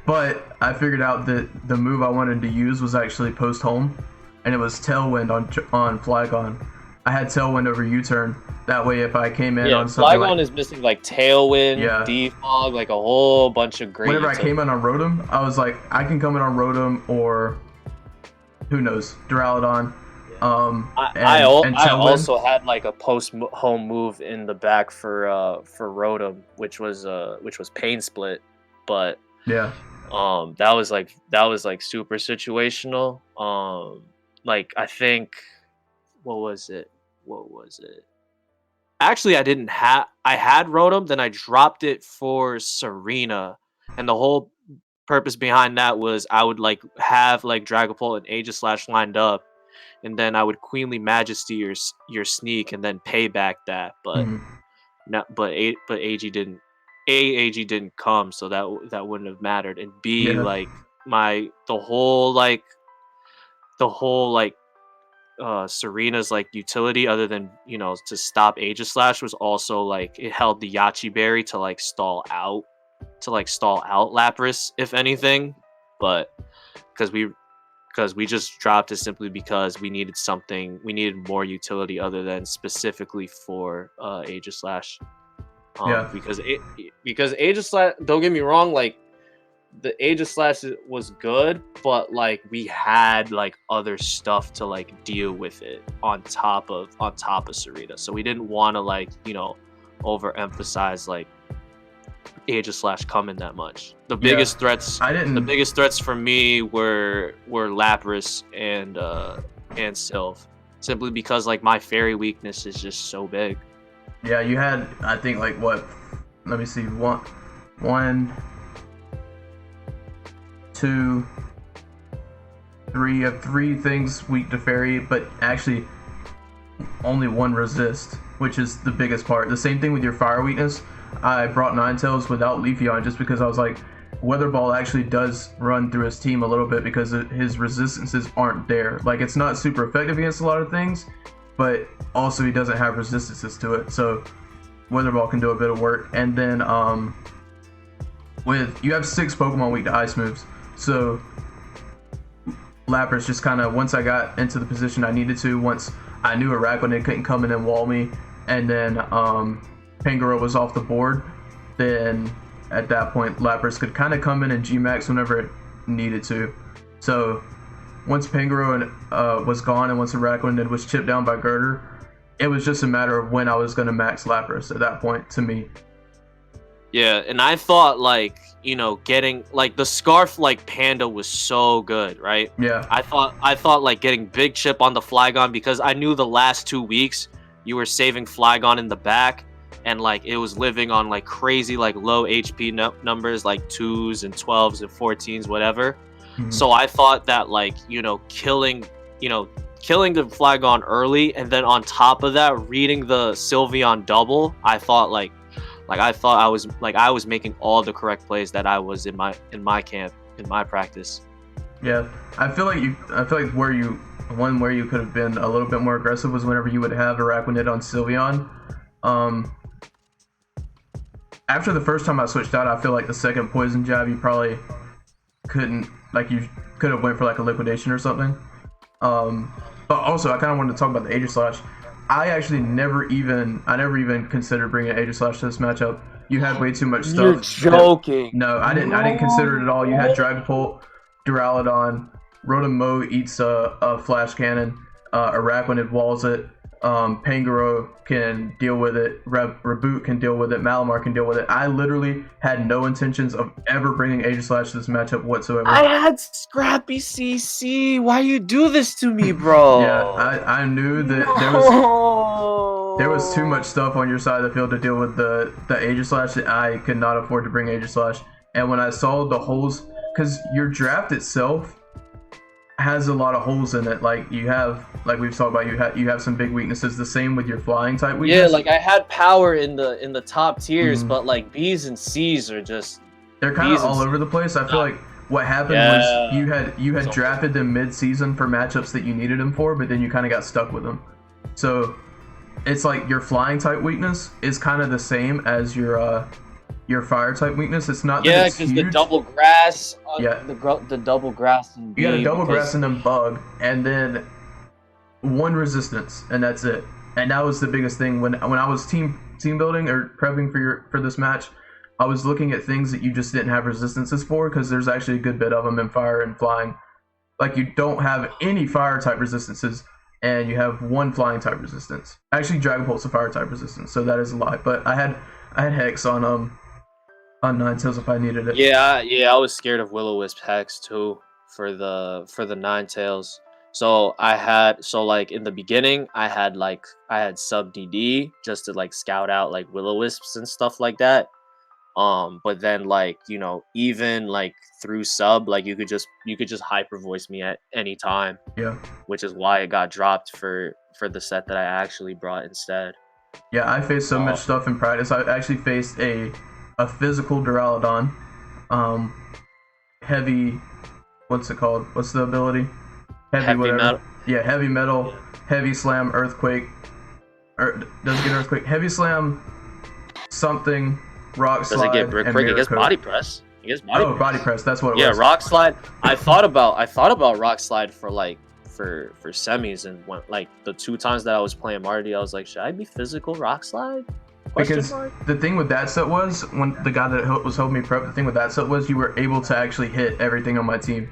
But I figured out that the move I wanted to use was actually post home, and it was Tailwind on Flygon. I had Tailwind over U-turn. That way, if I came in on something Flygon is missing like Tailwind, Defog, like a whole bunch of great. Whenever I came in on Rotom, I was like, I can come in on Rotom or who knows, Duraludon. I also had like a post home move in the back for Rotom, which was Pain Split, but yeah, that was like super situational. Like I think what was it? Actually, I had Rotom, then I dropped it for Serena, and the whole purpose behind that was I would like have like Dragapult and Aegislash lined up, and then I would Queenly Majesty your sneak and then pay back that. But Mhm. not but AG didn't. AG didn't come, so that wouldn't have mattered. And B, Yeah. like the whole like Serena's like utility, other than to stop Aegislash, was also like it held the Yachi Berry to like stall out Lapras, if anything. But because we just dropped it simply because we needed more utility other than specifically for Aegislash. Yeah. Because Aegislash, don't get me wrong, like the Aegislash was good, but like we had like other stuff to like deal with it on top of Serena, so we didn't want to like overemphasize like Aegislash coming that much. The biggest threats for me were Lapras and Sylph, simply because like my fairy weakness is just so big. Yeah, you had, I think, like what? Let me see. One, two, three. You have three things weak to fairy, but actually only one resist, which is the biggest part. The same thing with your fire weakness. I brought Ninetales without Leafeon just because I was like, Weather Ball actually does run through his team a little bit because his resistances aren't there. Like, it's not super effective against a lot of things, but also he doesn't have resistances to it, so Weather Ball can do a bit of work. And then you have 6 Pokemon weak to ice moves, so Lapras just kind of, once I got into the position I needed to, once I knew Araquanid couldn't come in and wall me, and then Pangoro was off the board, then at that point Lapras could kind of come in and G-Max whenever it needed to. So once Pangoro was gone and once Araquanid was chipped down by Girder, it was just a matter of when I was going to max Lapras at that point to me. Yeah, and I thought like, getting like the Scarf like Panda was so good, right? Yeah. I thought like getting Big Chip on the Flygon, because I knew the last 2 weeks you were saving Flygon in the back, and like it was living on like crazy like low HP numbers, like 2s and 12s and 14s, whatever. Mm-hmm. So I thought that like, killing the Flygon early, and then on top of that reading the Sylveon double, I thought I was making all the correct plays that I was in my camp, in my practice. Yeah, I feel like where you could have been a little bit more aggressive was whenever you would have Araquanid on Sylveon. After the first time I switched out, I feel like the second poison jab you probably couldn't, like, you could have went for like a liquidation or something. But also I kind of wanted to talk about the Aegislash. I actually never even considered bringing Aegislash to this matchup. You had way too much stuff. You're joking. No, I didn't consider it at all. You had Dragapult, Duraludon, Rotom-Mow eats a Flash Cannon, Araquanid walls it, Pangoro can deal with it, Reboot can deal with it, Malamar can deal with it. I literally had no intentions of ever bringing Aegislash to this matchup whatsoever. I had Scrappy CC. Why you do this to me, bro? Yeah, I knew that there was too much stuff on your side of the field to deal with the Aegislash that I could not afford to bring Aegislash. And when I saw the holes, because your draft itself has a lot of holes in it, like you have, like we've talked about, you have some big weaknesses. The same with your flying type weakness. Yeah, like I had power in the top tiers, but like B's and C's are just, they're kind of all over the place. I feel like what happened was you had drafted them mid-season for matchups that you needed them for, but then you kind of got stuck with them. So it's like your flying type weakness is kind of the same as your fire type weakness. It's not that it's huge. The double grass. The double grass. And you got a double grass and then bug, and then one resistance, and that's it. And that was the biggest thing when I was team building or prepping for this match. I was looking at things that you just didn't have resistances for, because there's actually a good bit of them in fire and flying. Like, you don't have any fire type resistances, and you have one flying type resistance. Actually, Dragapult's a fire type resistance, so that is a lie. But I had Hex on Ninetales if I needed it. Yeah, I was scared of Will-O-Wisp Hex too for the Ninetales. So like in the beginning, I had sub DD just to like scout out like Will-O-Wisps and stuff like that. But then like, you know, even like through sub, like you could just hyper voice me at any time. Yeah. Which is why it got dropped for the set that I actually brought instead. Yeah, I faced so much stuff in practice. I actually faced a physical Duraludon, heavy. What's it called? What's the ability? Heavy whatever. Metal. Yeah, heavy metal, heavy slam, earthquake. Or does it get earthquake? Heavy slam, something, rock slide. Does it get brick break? It gets body press. It gets body press. Body press. That's what it was. Yeah, rock slide. I thought about rock slide for like for semis, and when, like the 2 times that I was playing Marty, I was like, should I be physical rock slide? Because the thing with that set was, when the guy that was helping me prep, the thing with that set was you were able to actually hit everything on my team.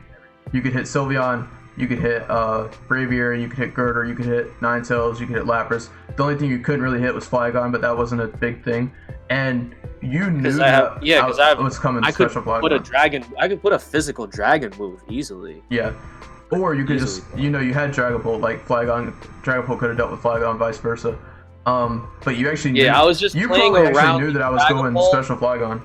You could hit Sylveon, you could hit Braviary, you could hit Girder, you could hit Ninetales, you could hit Lapras. The only thing you couldn't really hit was Flygon, but that wasn't a big thing. And you knew that I was coming special Flygon. I could put a physical dragon move easily. Yeah. Or you could just, you know, you had Dragapult, like Dragapult could have dealt with Flygon, vice versa. But you actually knew, I was just you playing probably around actually knew that I was going special Flygon.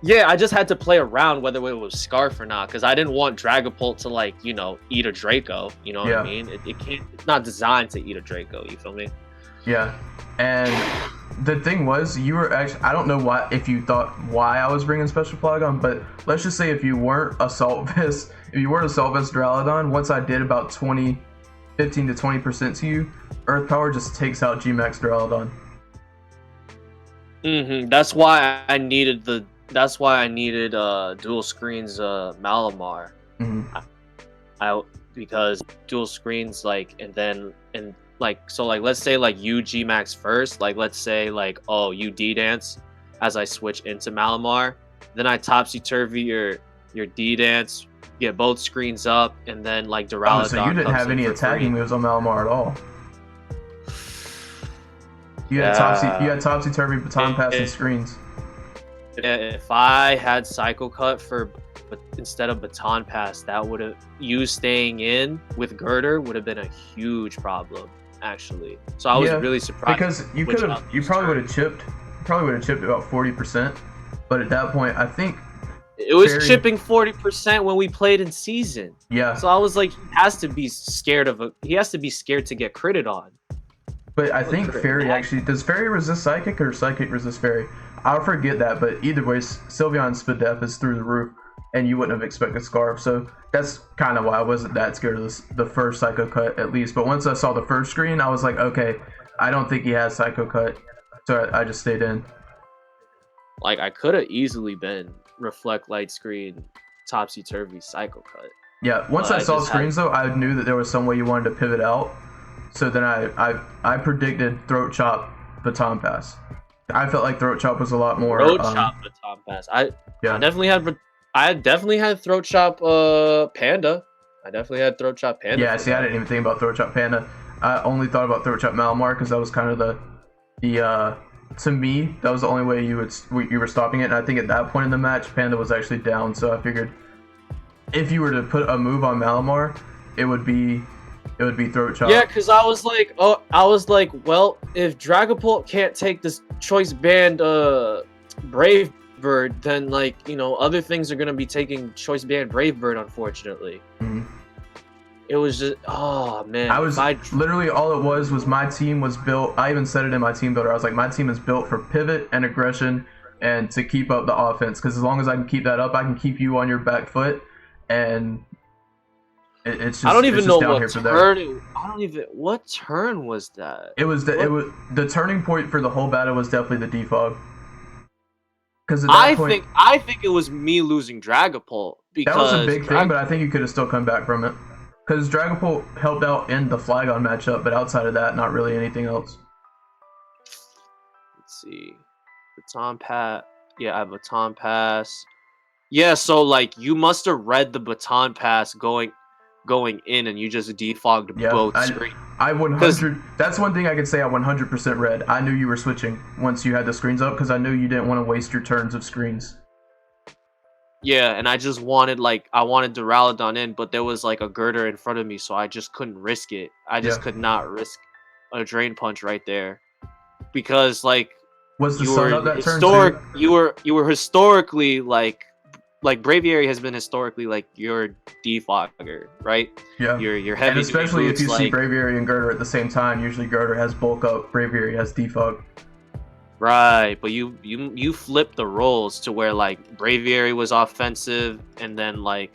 Yeah, I just had to play around whether it was Scarf or not, because I didn't want Dragapult to, like, you know, eat a Draco. You know what I mean? It can't. It's not designed to eat a Draco. You feel me? Yeah. And the thing was, you were actually, I don't know if you thought why I was bringing special Flygon, but let's just say if you weren't Assault Vest Duraludon, once I did about 15 to 20% to you, Earth Power just takes out G-Max Duraludon. That's why I needed dual screens Malamar. Because dual screens, like, so let's say like you G-Max first, like let's say like, oh, you D-Dance as I switch into Malamar, then I topsy-turvy your D-Dance, get both screens up, and then like Duraludon. So you didn't have any attacking moves on Malamar at all. You had topsy-turvy, baton pass, and screens. If I had Psycho Cut but instead of baton pass, that would have, you staying in with Girder would have been a huge problem, actually. So I was really surprised, because you probably would have chipped about 40%, but at that point I think it was chipping 40% when we played in season. Yeah. So I was like, he has to be scared to get critted on. But I think Fairy actually, does Fairy resist Psychic or Psychic resist Fairy? I'll forget that, but either way, Sylveon's speed def is through the roof, and you wouldn't have expected Scarf. So that's kind of why I wasn't that scared of the first Psycho Cut, at least. But once I saw the first screen, I was like, okay, I don't think he has Psycho Cut. So I just stayed in. Like, I could have easily been Reflect Light Screen, Topsy-Turvy, Psycho Cut. Yeah, once I saw screens, though, I knew that there was some way you wanted to pivot out. So then I predicted Throat Chop, Baton Pass. I felt like Throat Chop was a lot more. Throat Chop, Baton Pass. I definitely had Throat Chop Panda. I definitely had Throat Chop Panda. Yeah, see, I didn't even think about Throat Chop Panda. I only thought about Throat Chop Malamar because that was kind of the to me, that was the only way you were stopping it. And I think at that point in the match, Panda was actually down. So I figured if you were to put a move on Malamar, it would be Throat Chop. Yeah, because I was like, well, if Dragapult can't take this Choice Band Brave Bird, then, like, you know, other things are gonna be taking Choice Band Brave Bird, unfortunately. It was just, oh man. Literally all it was my team was built. I even said it in my team builder. I was like, my team is built for pivot and aggression and to keep up the offense. Because as long as I can keep that up, I can keep you on your back foot. And it's just, I don't even know what turn was that. It was the turning point for the whole battle was definitely the defog. Because I think it was me losing Dragapult, because that was a big thing, but I think you could have still come back from it. Because Dragapult helped out in the Flygon matchup, but outside of that, not really anything else. Let's see, Baton Pass. Yeah, I have Baton Pass. Yeah, so like you must have read the Baton Pass going in, and you just defogged both screens. I 100. That's one thing I could say I 100% read. I knew you were switching once you had the screens up, because I knew you didn't want to waste your turns of screens. Yeah, and I just wanted Duraludon in, but there was like a Girder in front of me, so I just couldn't risk it. I just could not risk a Drain Punch right there, because like Was the you sun were up that turn historic. too? You were historically like Braviary has been historically like your defogger, right? Yeah. Your heavy And especially boots, if you see like, Braviary and Girder at the same time, usually Girder has bulk up, Braviary has defog. right, but you flipped the roles to where like Braviary was offensive, and then like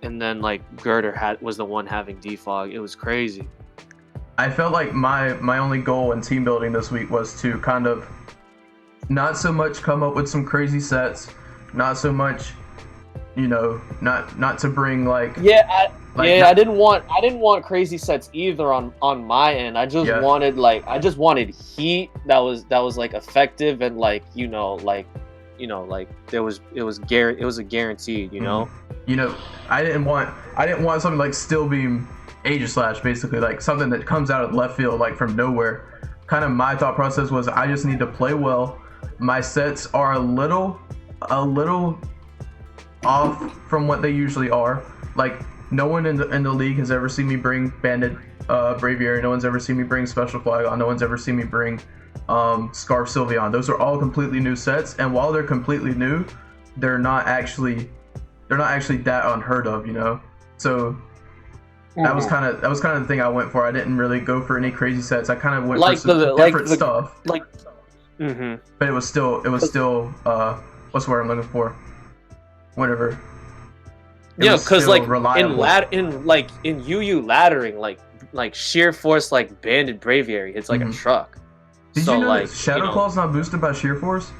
Girder was the one having defog. It was crazy. I felt like my only goal in team building this week was to kind of not so much come up with some crazy sets, not so much, you know, not to bring like I didn't want crazy sets either on my end. I just wanted heat that was like effective and like it was a guaranteed, you know. You know, I didn't want something like Still Beam Aegislash, basically like something that comes out of left field like from nowhere. Kind of my thought process was I just need to play well. My sets are a little off from what they usually are. Like no one in the league has ever seen me bring Banded Braviary. No one's ever seen me bring Special Flagon. No one's ever seen me bring Scarf Sylveon. Those are all completely new sets, and while they're completely new, they're not actually that unheard of, you know. So that was kind of the thing I went for. I didn't really go for any crazy sets. I kind of went for some different stuff. But it was still what's the word I'm looking for? Whatever. Yeah, because like in UU laddering, like sheer force, like Banded Braviary hits like a truck. Did you know that Shadow Claw's not boosted by sheer force?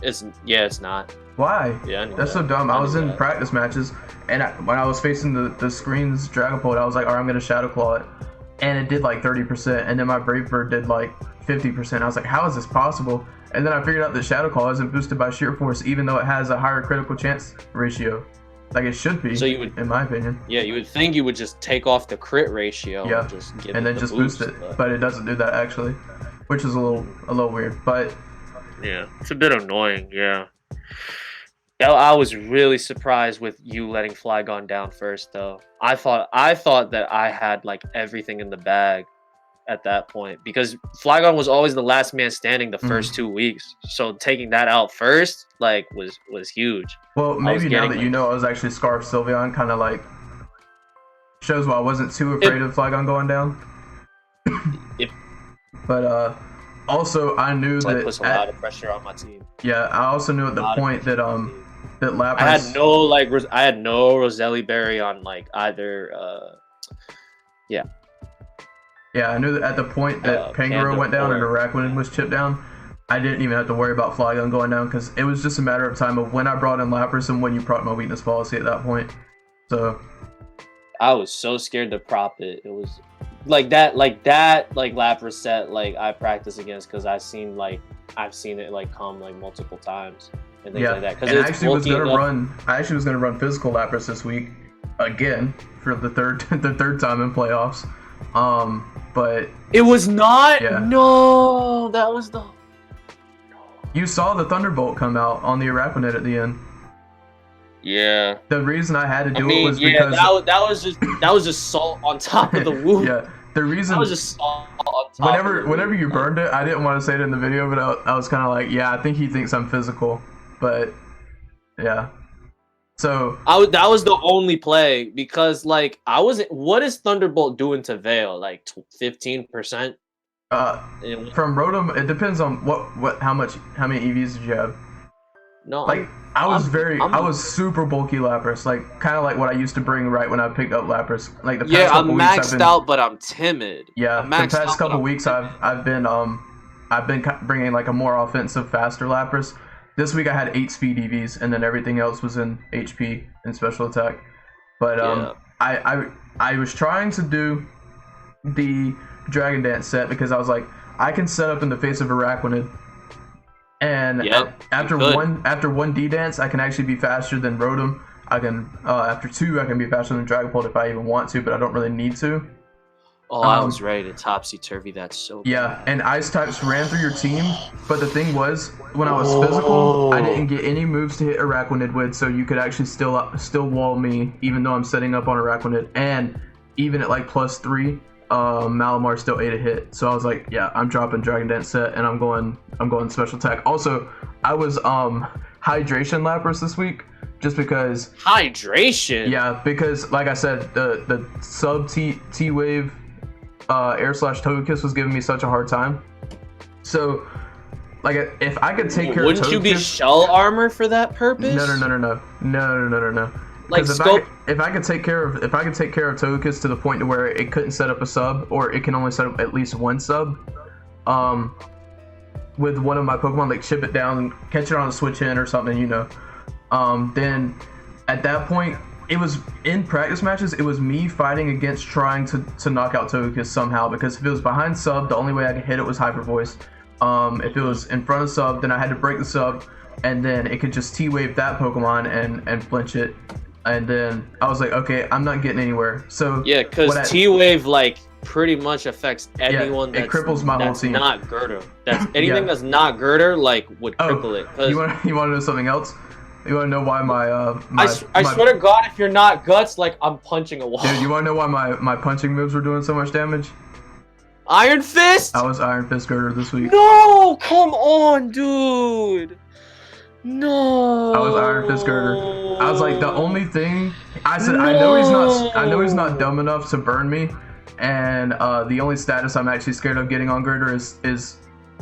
It's not. Why? Yeah, I know that's that. so dumb. I was in practice matches, and when I was facing the screen's Dragapult, I was like, all right, I'm gonna Shadow Claw it, and it did like 30%, and then my Brave Bird did like 50%. I was like, how is this possible? And then I figured out that Shadow Claw isn't boosted by sheer force, even though it has a higher critical chance ratio. Like it should be, so you would, in my opinion. Yeah, you would think you would just take off the crit ratio and just give and then just boost it, but it doesn't do that actually, which is a little weird. But yeah, it's a bit annoying. Yeah, I was really surprised with you letting Flygon down first, though. I thought that I had like everything in the bag at that point, because Flygon was always the last man standing the first 2 weeks. So taking that out first, like, was huge. Well, maybe now that you know I was actually Scarf Sylveon, kind of like shows why I wasn't too afraid of Flygon going down. But also I knew that puts a lot of pressure on my team. Yeah, I also knew at the point that that Lapras. I had no Roselli Berry on like either. Yeah, I knew that at the point that Pangoro went down and Araquanid was chipped down, I didn't even have to worry about Flygon going down, because it was just a matter of time of when I brought in Lapras and when you proc my weakness policy at that point. So I was so scared to prop it. It was like that Lapras set like I practice against, because I've seen it like come like multiple times and things like that. Because I actually was gonna run physical Lapras this week again for the third time in playoffs. But it was not. Yeah. No, that was the. You saw the Thunderbolt come out on the Araquanid at the end. Yeah. The reason I had to do it was because that was just salt on top of the wound. Yeah. The reason that was just salt on top. Whenever you burned it, I didn't want to say it in the video, but I was kind of like, yeah, I think he thinks I'm physical, but yeah. So that was the only play, because like I wasn't. What is Thunderbolt doing to Veil? Like 15%. From Rotom, it depends on how many EVs did you have? No, like I was super bulky Lapras, like kind of like what I used to bring right when I picked up Lapras. Like the past couple weeks, maxed out, but I'm timid. Yeah, the past couple weeks I've been bringing like a more offensive, faster Lapras. This week I had 8 speed EVs, and then everything else was in HP and special attack. But I was trying to do the Dragon Dance set, because I was like, I can set up in the face of Araquanid, and after one D dance I can actually be faster than Rotom. I can after 2 I can be faster than Dragapult if I even want to, but I don't really need to. Oh, I was ready to topsy-turvy that so bad. And Ice types ran through your team, but the thing was, when I was physical, I didn't get any moves to hit Araquanid with, so you could actually still wall me, even though I'm setting up on Araquanid. And even at like +3, Malamar still ate a hit. So I was like, yeah, I'm dropping Dragon Dance set and I'm going special attack. Also, I was hydration lapras this week just because Hydration? Yeah, because like I said, the sub T wave air slash Togekiss was giving me such a hard time. So like if I could take care of Togekiss, wouldn't you be shell armor for that purpose? No. Like if I could take care of Togekiss to the point to where it couldn't set up a sub, or it can only set up at least one sub, with one of my Pokemon, like chip it down and catch it on a switch in or something, you know, then at that point, it was in practice matches, it was me fighting against trying to knock out Togekiss somehow, because if it was behind sub, the only way I could hit it was Hyper Voice. If it was in front of sub, then I had to break the sub, and then it could just T-wave that Pokemon and flinch it. And then I was like, okay, I'm not getting anywhere. So yeah, because T-wave like pretty much affects anyone it cripples my whole team. Not Girder. That's anything that's not Girder like would cripple it. You want to know something else? You want to know why I swear to God, if you're not Guts, like I'm punching a wall. Dude, you want to know why my punching moves were doing so much damage? Iron Fist. I was Iron Fist Girder this week. No, come on, dude. No. I was Iron Fist Girder. I was like, the only thing I said, I know he's not dumb enough to burn me, and the only status I'm actually scared of getting on Girder is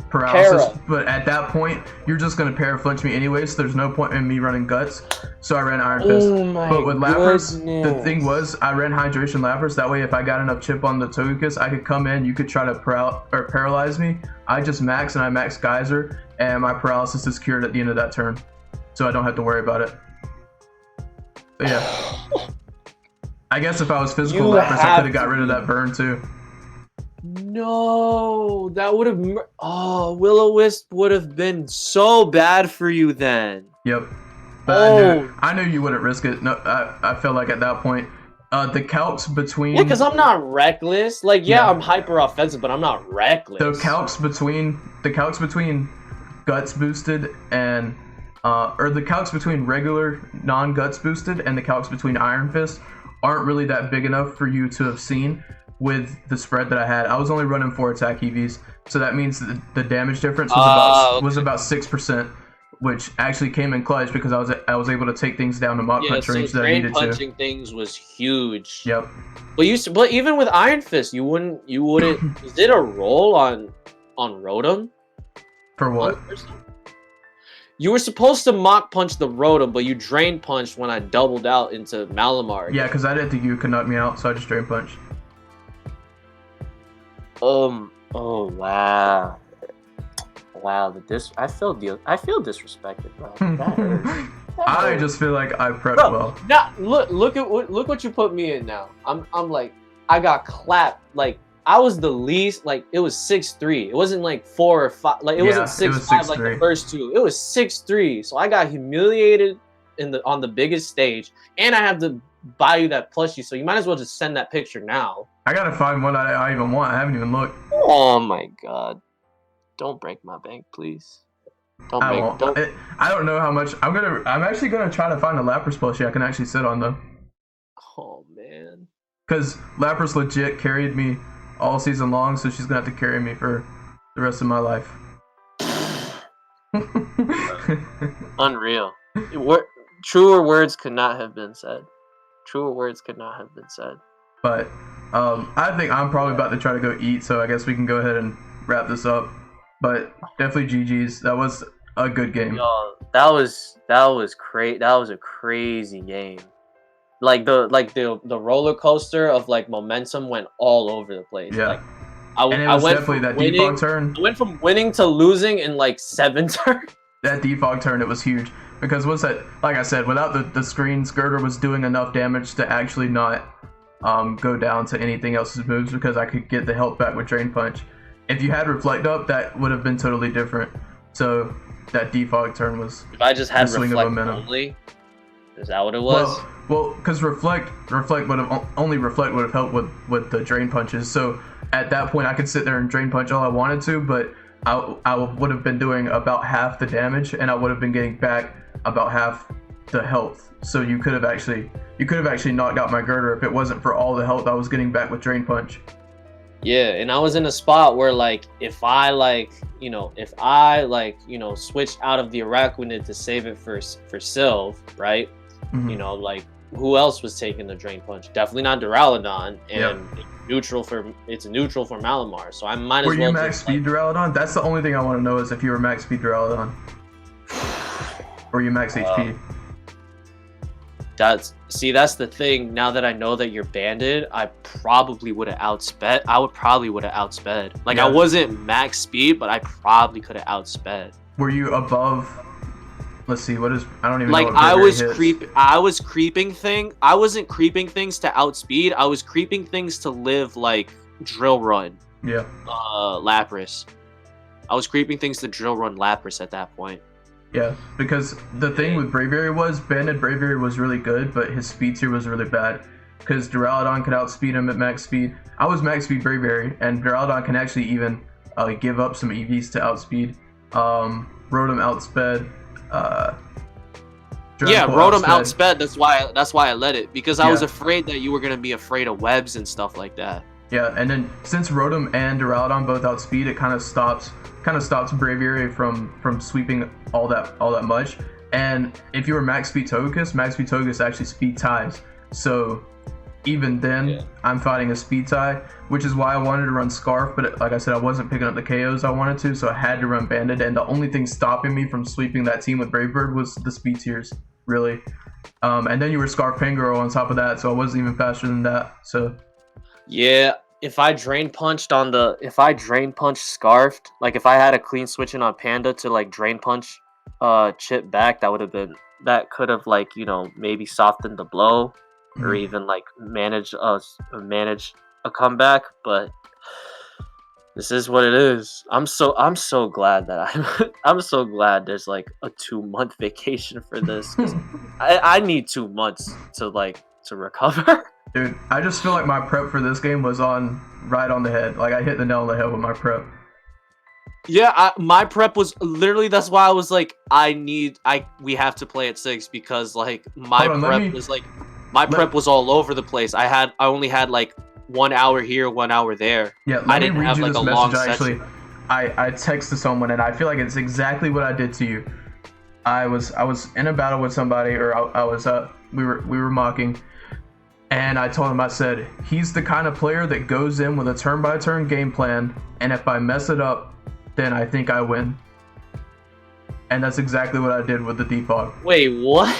paralysis. Para. But at that point, you're just gonna para flinch me anyway, so there's no point in me running Guts. So I ran Iron Fist. But with Lapras, the thing was, I ran Hydration Lapras. That way, if I got enough chip on the Togekiss, I could come in. You could try to paralyze me. I just max and I max Geyser, and my paralysis is cured at the end of that turn, so I don't have to worry about it. But yeah, I guess if I was physical Lapras, I could have got rid of that burn too. No, that would have. Will-O-Wisp would have been so bad for you then. Yep. But I knew you wouldn't risk it. No, I feel like at that point, the calcs between. Yeah, because I'm not reckless. Like, yeah, I'm hyper offensive, but I'm not reckless. The calcs between Guts boosted and or the calcs between regular non-Guts boosted and the calcs between Iron Fist aren't really that big enough for you to have seen with the spread that I had. I was only running 4 attack EVs, so that means that the damage difference was about 6%, which actually came in clutch because I was able to take things down to Mach Punch range that I needed to. Punching things was huge. Yep. But even with Iron Fist, you wouldn't. Is it a roll on Rotom? For what? You were supposed to Mach Punch the Rotom, but you Drain Punched when I doubled out into Malamar. Yeah, because I didn't think you could knock me out, so I just Drain Punched. Oh wow. Wow, I feel disrespected, bro. That hurt. I just feel like I prepped well. Now look what you put me in now. I'm like, I got clapped. Like, I was the least, like, it was 6'3". It wasn't like 4 or 5, like it wasn't 6'5" like the first two. It was 6'3". So I got humiliated on the biggest stage, and I have to buy you that plushie, so you might as well just send that picture now. I gotta find one I even want. I haven't even looked. Oh my god. Don't break my bank, please. I don't know how much. I'm actually gonna try to find a Lapras plushie I can actually sit on though. Oh man. Because Lapras legit carried me all season long, so she's gonna have to carry me for the rest of my life. Unreal. Truer words could not have been said. Truer words could not have been said. But I think I'm probably about to try to go eat, so I guess we can go ahead and wrap this up. But definitely GG's. That was a good game. Yo, that was great. That was a crazy game. Like the roller coaster of like momentum went all over the place. Yeah. Like, and it was definitely that defog turn. I went from winning to losing in like 7 turns. That defog turn, it was huge. Because what's that? Like I said, without the screen, Skirter was doing enough damage to actually not go down to anything else's moves, because I could get the health back with Drain Punch. If you had Reflect up, that would have been totally different. So that defog turn was. If I just had Reflect only, is that what it was? Well, because Reflect would have only Reflect would have helped with the Drain Punches. So at that point, I could sit there and Drain Punch all I wanted to, but I would have been doing about half the damage, and I would have been getting back about half the health. So you could have actually knocked out my Girder if it wasn't for all the health I was getting back with Drain Punch. Yeah, and I was in a spot where like if I switched out of the Araquanid to save it for Sylve, right? Mhm. You know, like who else was taking the Drain Punch? Definitely not Duraludon, and it's neutral for Malamar, so I might Were as well you max speed Duraludon? That's the only thing I want to know is if you were max speed Duraludon. Or you max HP. That's the thing. Now that I know that you're banded, I probably would have outsped. Like I wasn't max speed, but I probably could have outsped. Were you above? Let's see. What is? I don't even like know. What I was creeping thing. I wasn't creeping things to outspeed. I was creeping things to live like Drill Run. Yeah. Lapras. I was creeping things to Drill Run Lapras at that point. Yeah, because the thing with Braviary was, banded Braviary was really good, but his speed tier was really bad. Because Duraludon could outspeed him at max speed. I was max speed Braviary, and Duraludon can actually even give up some EVs to outspeed. Rotom outsped. Rotom outsped. That's why I let it, because I was afraid that you were gonna be afraid of webs and stuff like that. Yeah, and then since Rotom and Duraludon both outspeed, it kind of stops Braviary from sweeping all that much. And if you were max speed Togekiss actually speed ties. So even then, I'm fighting a speed tie, which is why I wanted to run Scarf, but like I said, I wasn't picking up the KOs I wanted to, so I had to run Banded, and the only thing stopping me from sweeping that team with Brave Bird was the speed tiers, really. And then you were Scarf Pangoro on top of that, so I wasn't even faster than that. So yeah, if I drain punched Scarfed, like if I had a clean switch in on Panda to like drain punch Chip back, that could have like, you know, maybe softened the blow, or even like manage a comeback. But this is what it is. I'm so glad that I'm so glad there's like a 2-month vacation for this, 'cause I need 2 months to recover. Dude, I just feel like my prep for this game was right on the head. Like I hit the nail on the head with my prep. Yeah, my prep was literally, that's why I was like, we have to play at 6, because like my prep was all over the place. I only had like 1 hour here, 1 hour there. Yeah, I didn't have like a long session. I texted someone, and I feel like it's exactly what I did to you. I was in a battle with somebody, or we were mocking. And I told him, I said, he's the kind of player that goes in with a turn-by-turn game plan, and if I mess it up, then I think I win. And that's exactly what I did with the defog. Wait, what?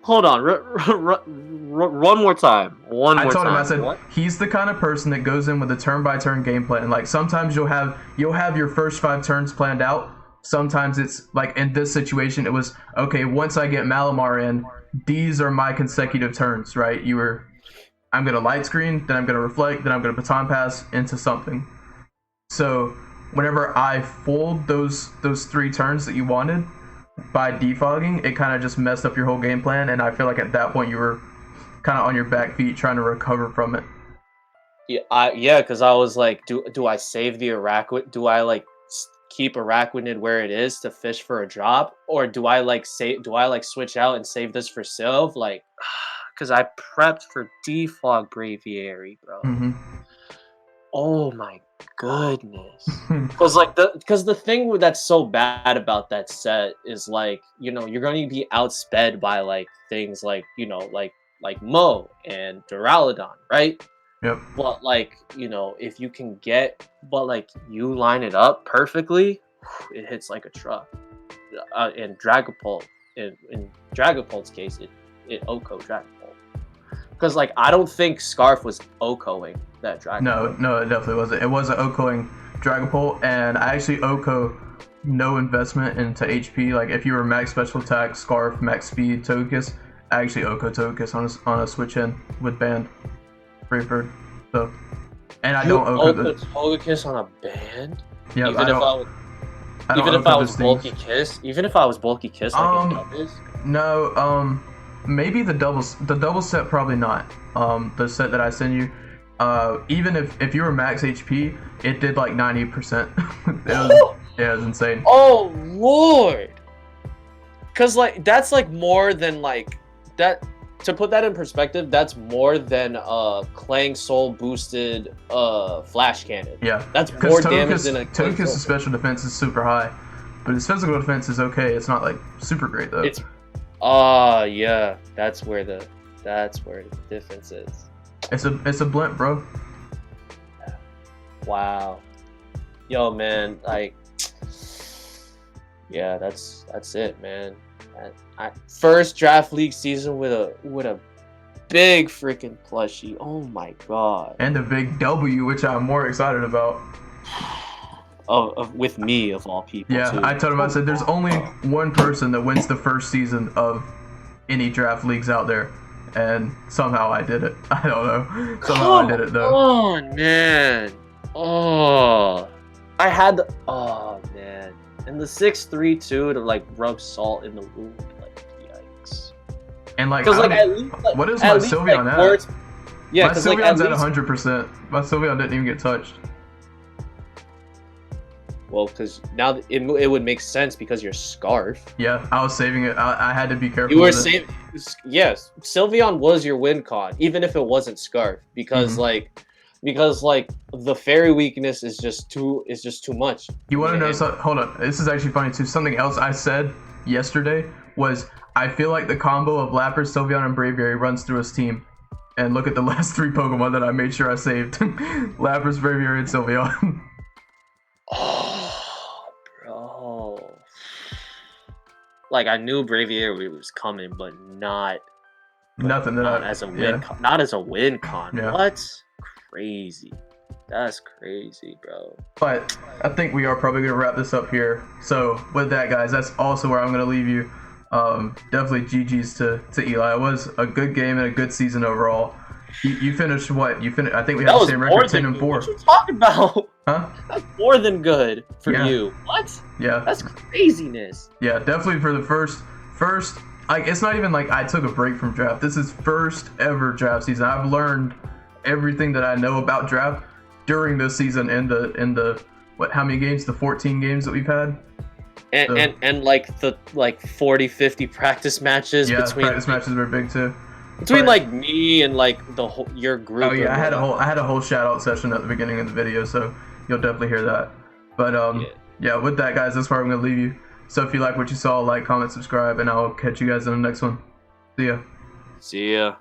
Hold on. One more time. I told him, I said, what? He's the kind of person that goes in with a turn-by-turn game plan. Like, sometimes you'll have your first 5 turns planned out. Sometimes it's, like, in this situation, it was, okay, once I get Malamar in, these are my consecutive turns, right? I'm going to light screen, then I'm going to reflect, then I'm going to baton pass into something. So whenever I fooled those 3 turns that you wanted by defogging, it kind of just messed up your whole game plan, and I feel like at that point you were kind of on your back feet trying to recover from it. Yeah, because I was like, do I save the Araquanid? Do I like keep Araquanid where it is to fish for a drop, or do I switch out and save this for Sylve? Like, because I prepped for defog Braviary, bro. Mm-hmm. Oh my goodness. Because the thing that's so bad about that set is, like, you know, you're going to be outsped by like things like, you know, like Mo and Duraludon, right? Yep. But like, you know, if you can you line it up perfectly, it hits like a truck. In Dragapult, in Dragapult's case, it Oko Dragapult. Because like, I don't think Scarf was Okoing that Dragapult. No, it definitely wasn't. It wasn't Okoing Dragapult, and I actually Oko no investment into HP. Like if you were max special attack, Scarf, max speed, Togekiss, I actually Oko Togekiss on a switch in with Band. Brave Bird. So, and I don't Oko the Togekiss on a Band. Yeah, even if I was bulky Kiss, I can do this. No, maybe the double set probably not. The set that I send you, even if you were max HP, it did like 90%. It was insane. Oh lord! Cause like that's like more than like that. to put that in perspective, that's more than Clang Soul boosted flash cannon. Yeah, that's more damage than a Togekiss' special defense is super high, but his physical defense is okay. It's not like super great though. It's yeah, that's where the difference is. It's a blimp, bro. Wow. Yo, man, like, yeah, that's it, man. First draft league season with a big freaking plushie. Oh my god. And a big W, which I'm more excited about. With me of all people. Yeah, too. I told him, I said, there's only one person that wins the first season of any draft leagues out there, and somehow I did it. I don't know. Somehow I did it though. Oh man. Oh, I had the. Oh man, and the 6-3 too to like rub salt in the wound. Like yikes. And like, because like at least like, what is my Sylveon at? Words, yeah, my because Sylveon's like at 100%. My Sylveon didn't even get touched. Well, because now it would make sense because you're Scarf. Yeah, I was saving it. I had to be careful. You were saving. Yes, Sylveon was your win con, even if it wasn't Scarf, because like the fairy weakness is just too much. You want to know something? Hold on, this is actually funny too. Something else I said yesterday was I feel like the combo of Lapras, Sylveon, and Braviary runs through his team. And look at the last 3 Pokemon that I made sure I saved: Lapras, Braviary, and Sylveon. Oh, bro. Like I knew Braviary was coming, but not as a win con. Not as a win con. Yeah. What? Crazy. That's crazy, bro. But I think we are probably gonna wrap this up here. So with that, guys, that's also where I'm gonna leave you. Definitely GG's to Eli. It was a good game and a good season overall. You finished what? I think we had the same record, 10-4. What you talking about? Huh? That's more than good for you. What? Yeah. That's craziness. Yeah, definitely for the first. Like, it's not even like I took a break from draft. This is first ever draft season. I've learned everything that I know about draft during this season in the what? How many games? The 14 games that we've had. And like the 40-50 practice matches between practice matches were big too. Between like me and like your group. Oh yeah, I had a whole shout out session at the beginning of the video, so you'll definitely hear that. But yeah, with that, guys, that's where I'm gonna leave you. So if you like what you saw, like, comment, subscribe, and I'll catch you guys in the next one. See ya. See ya.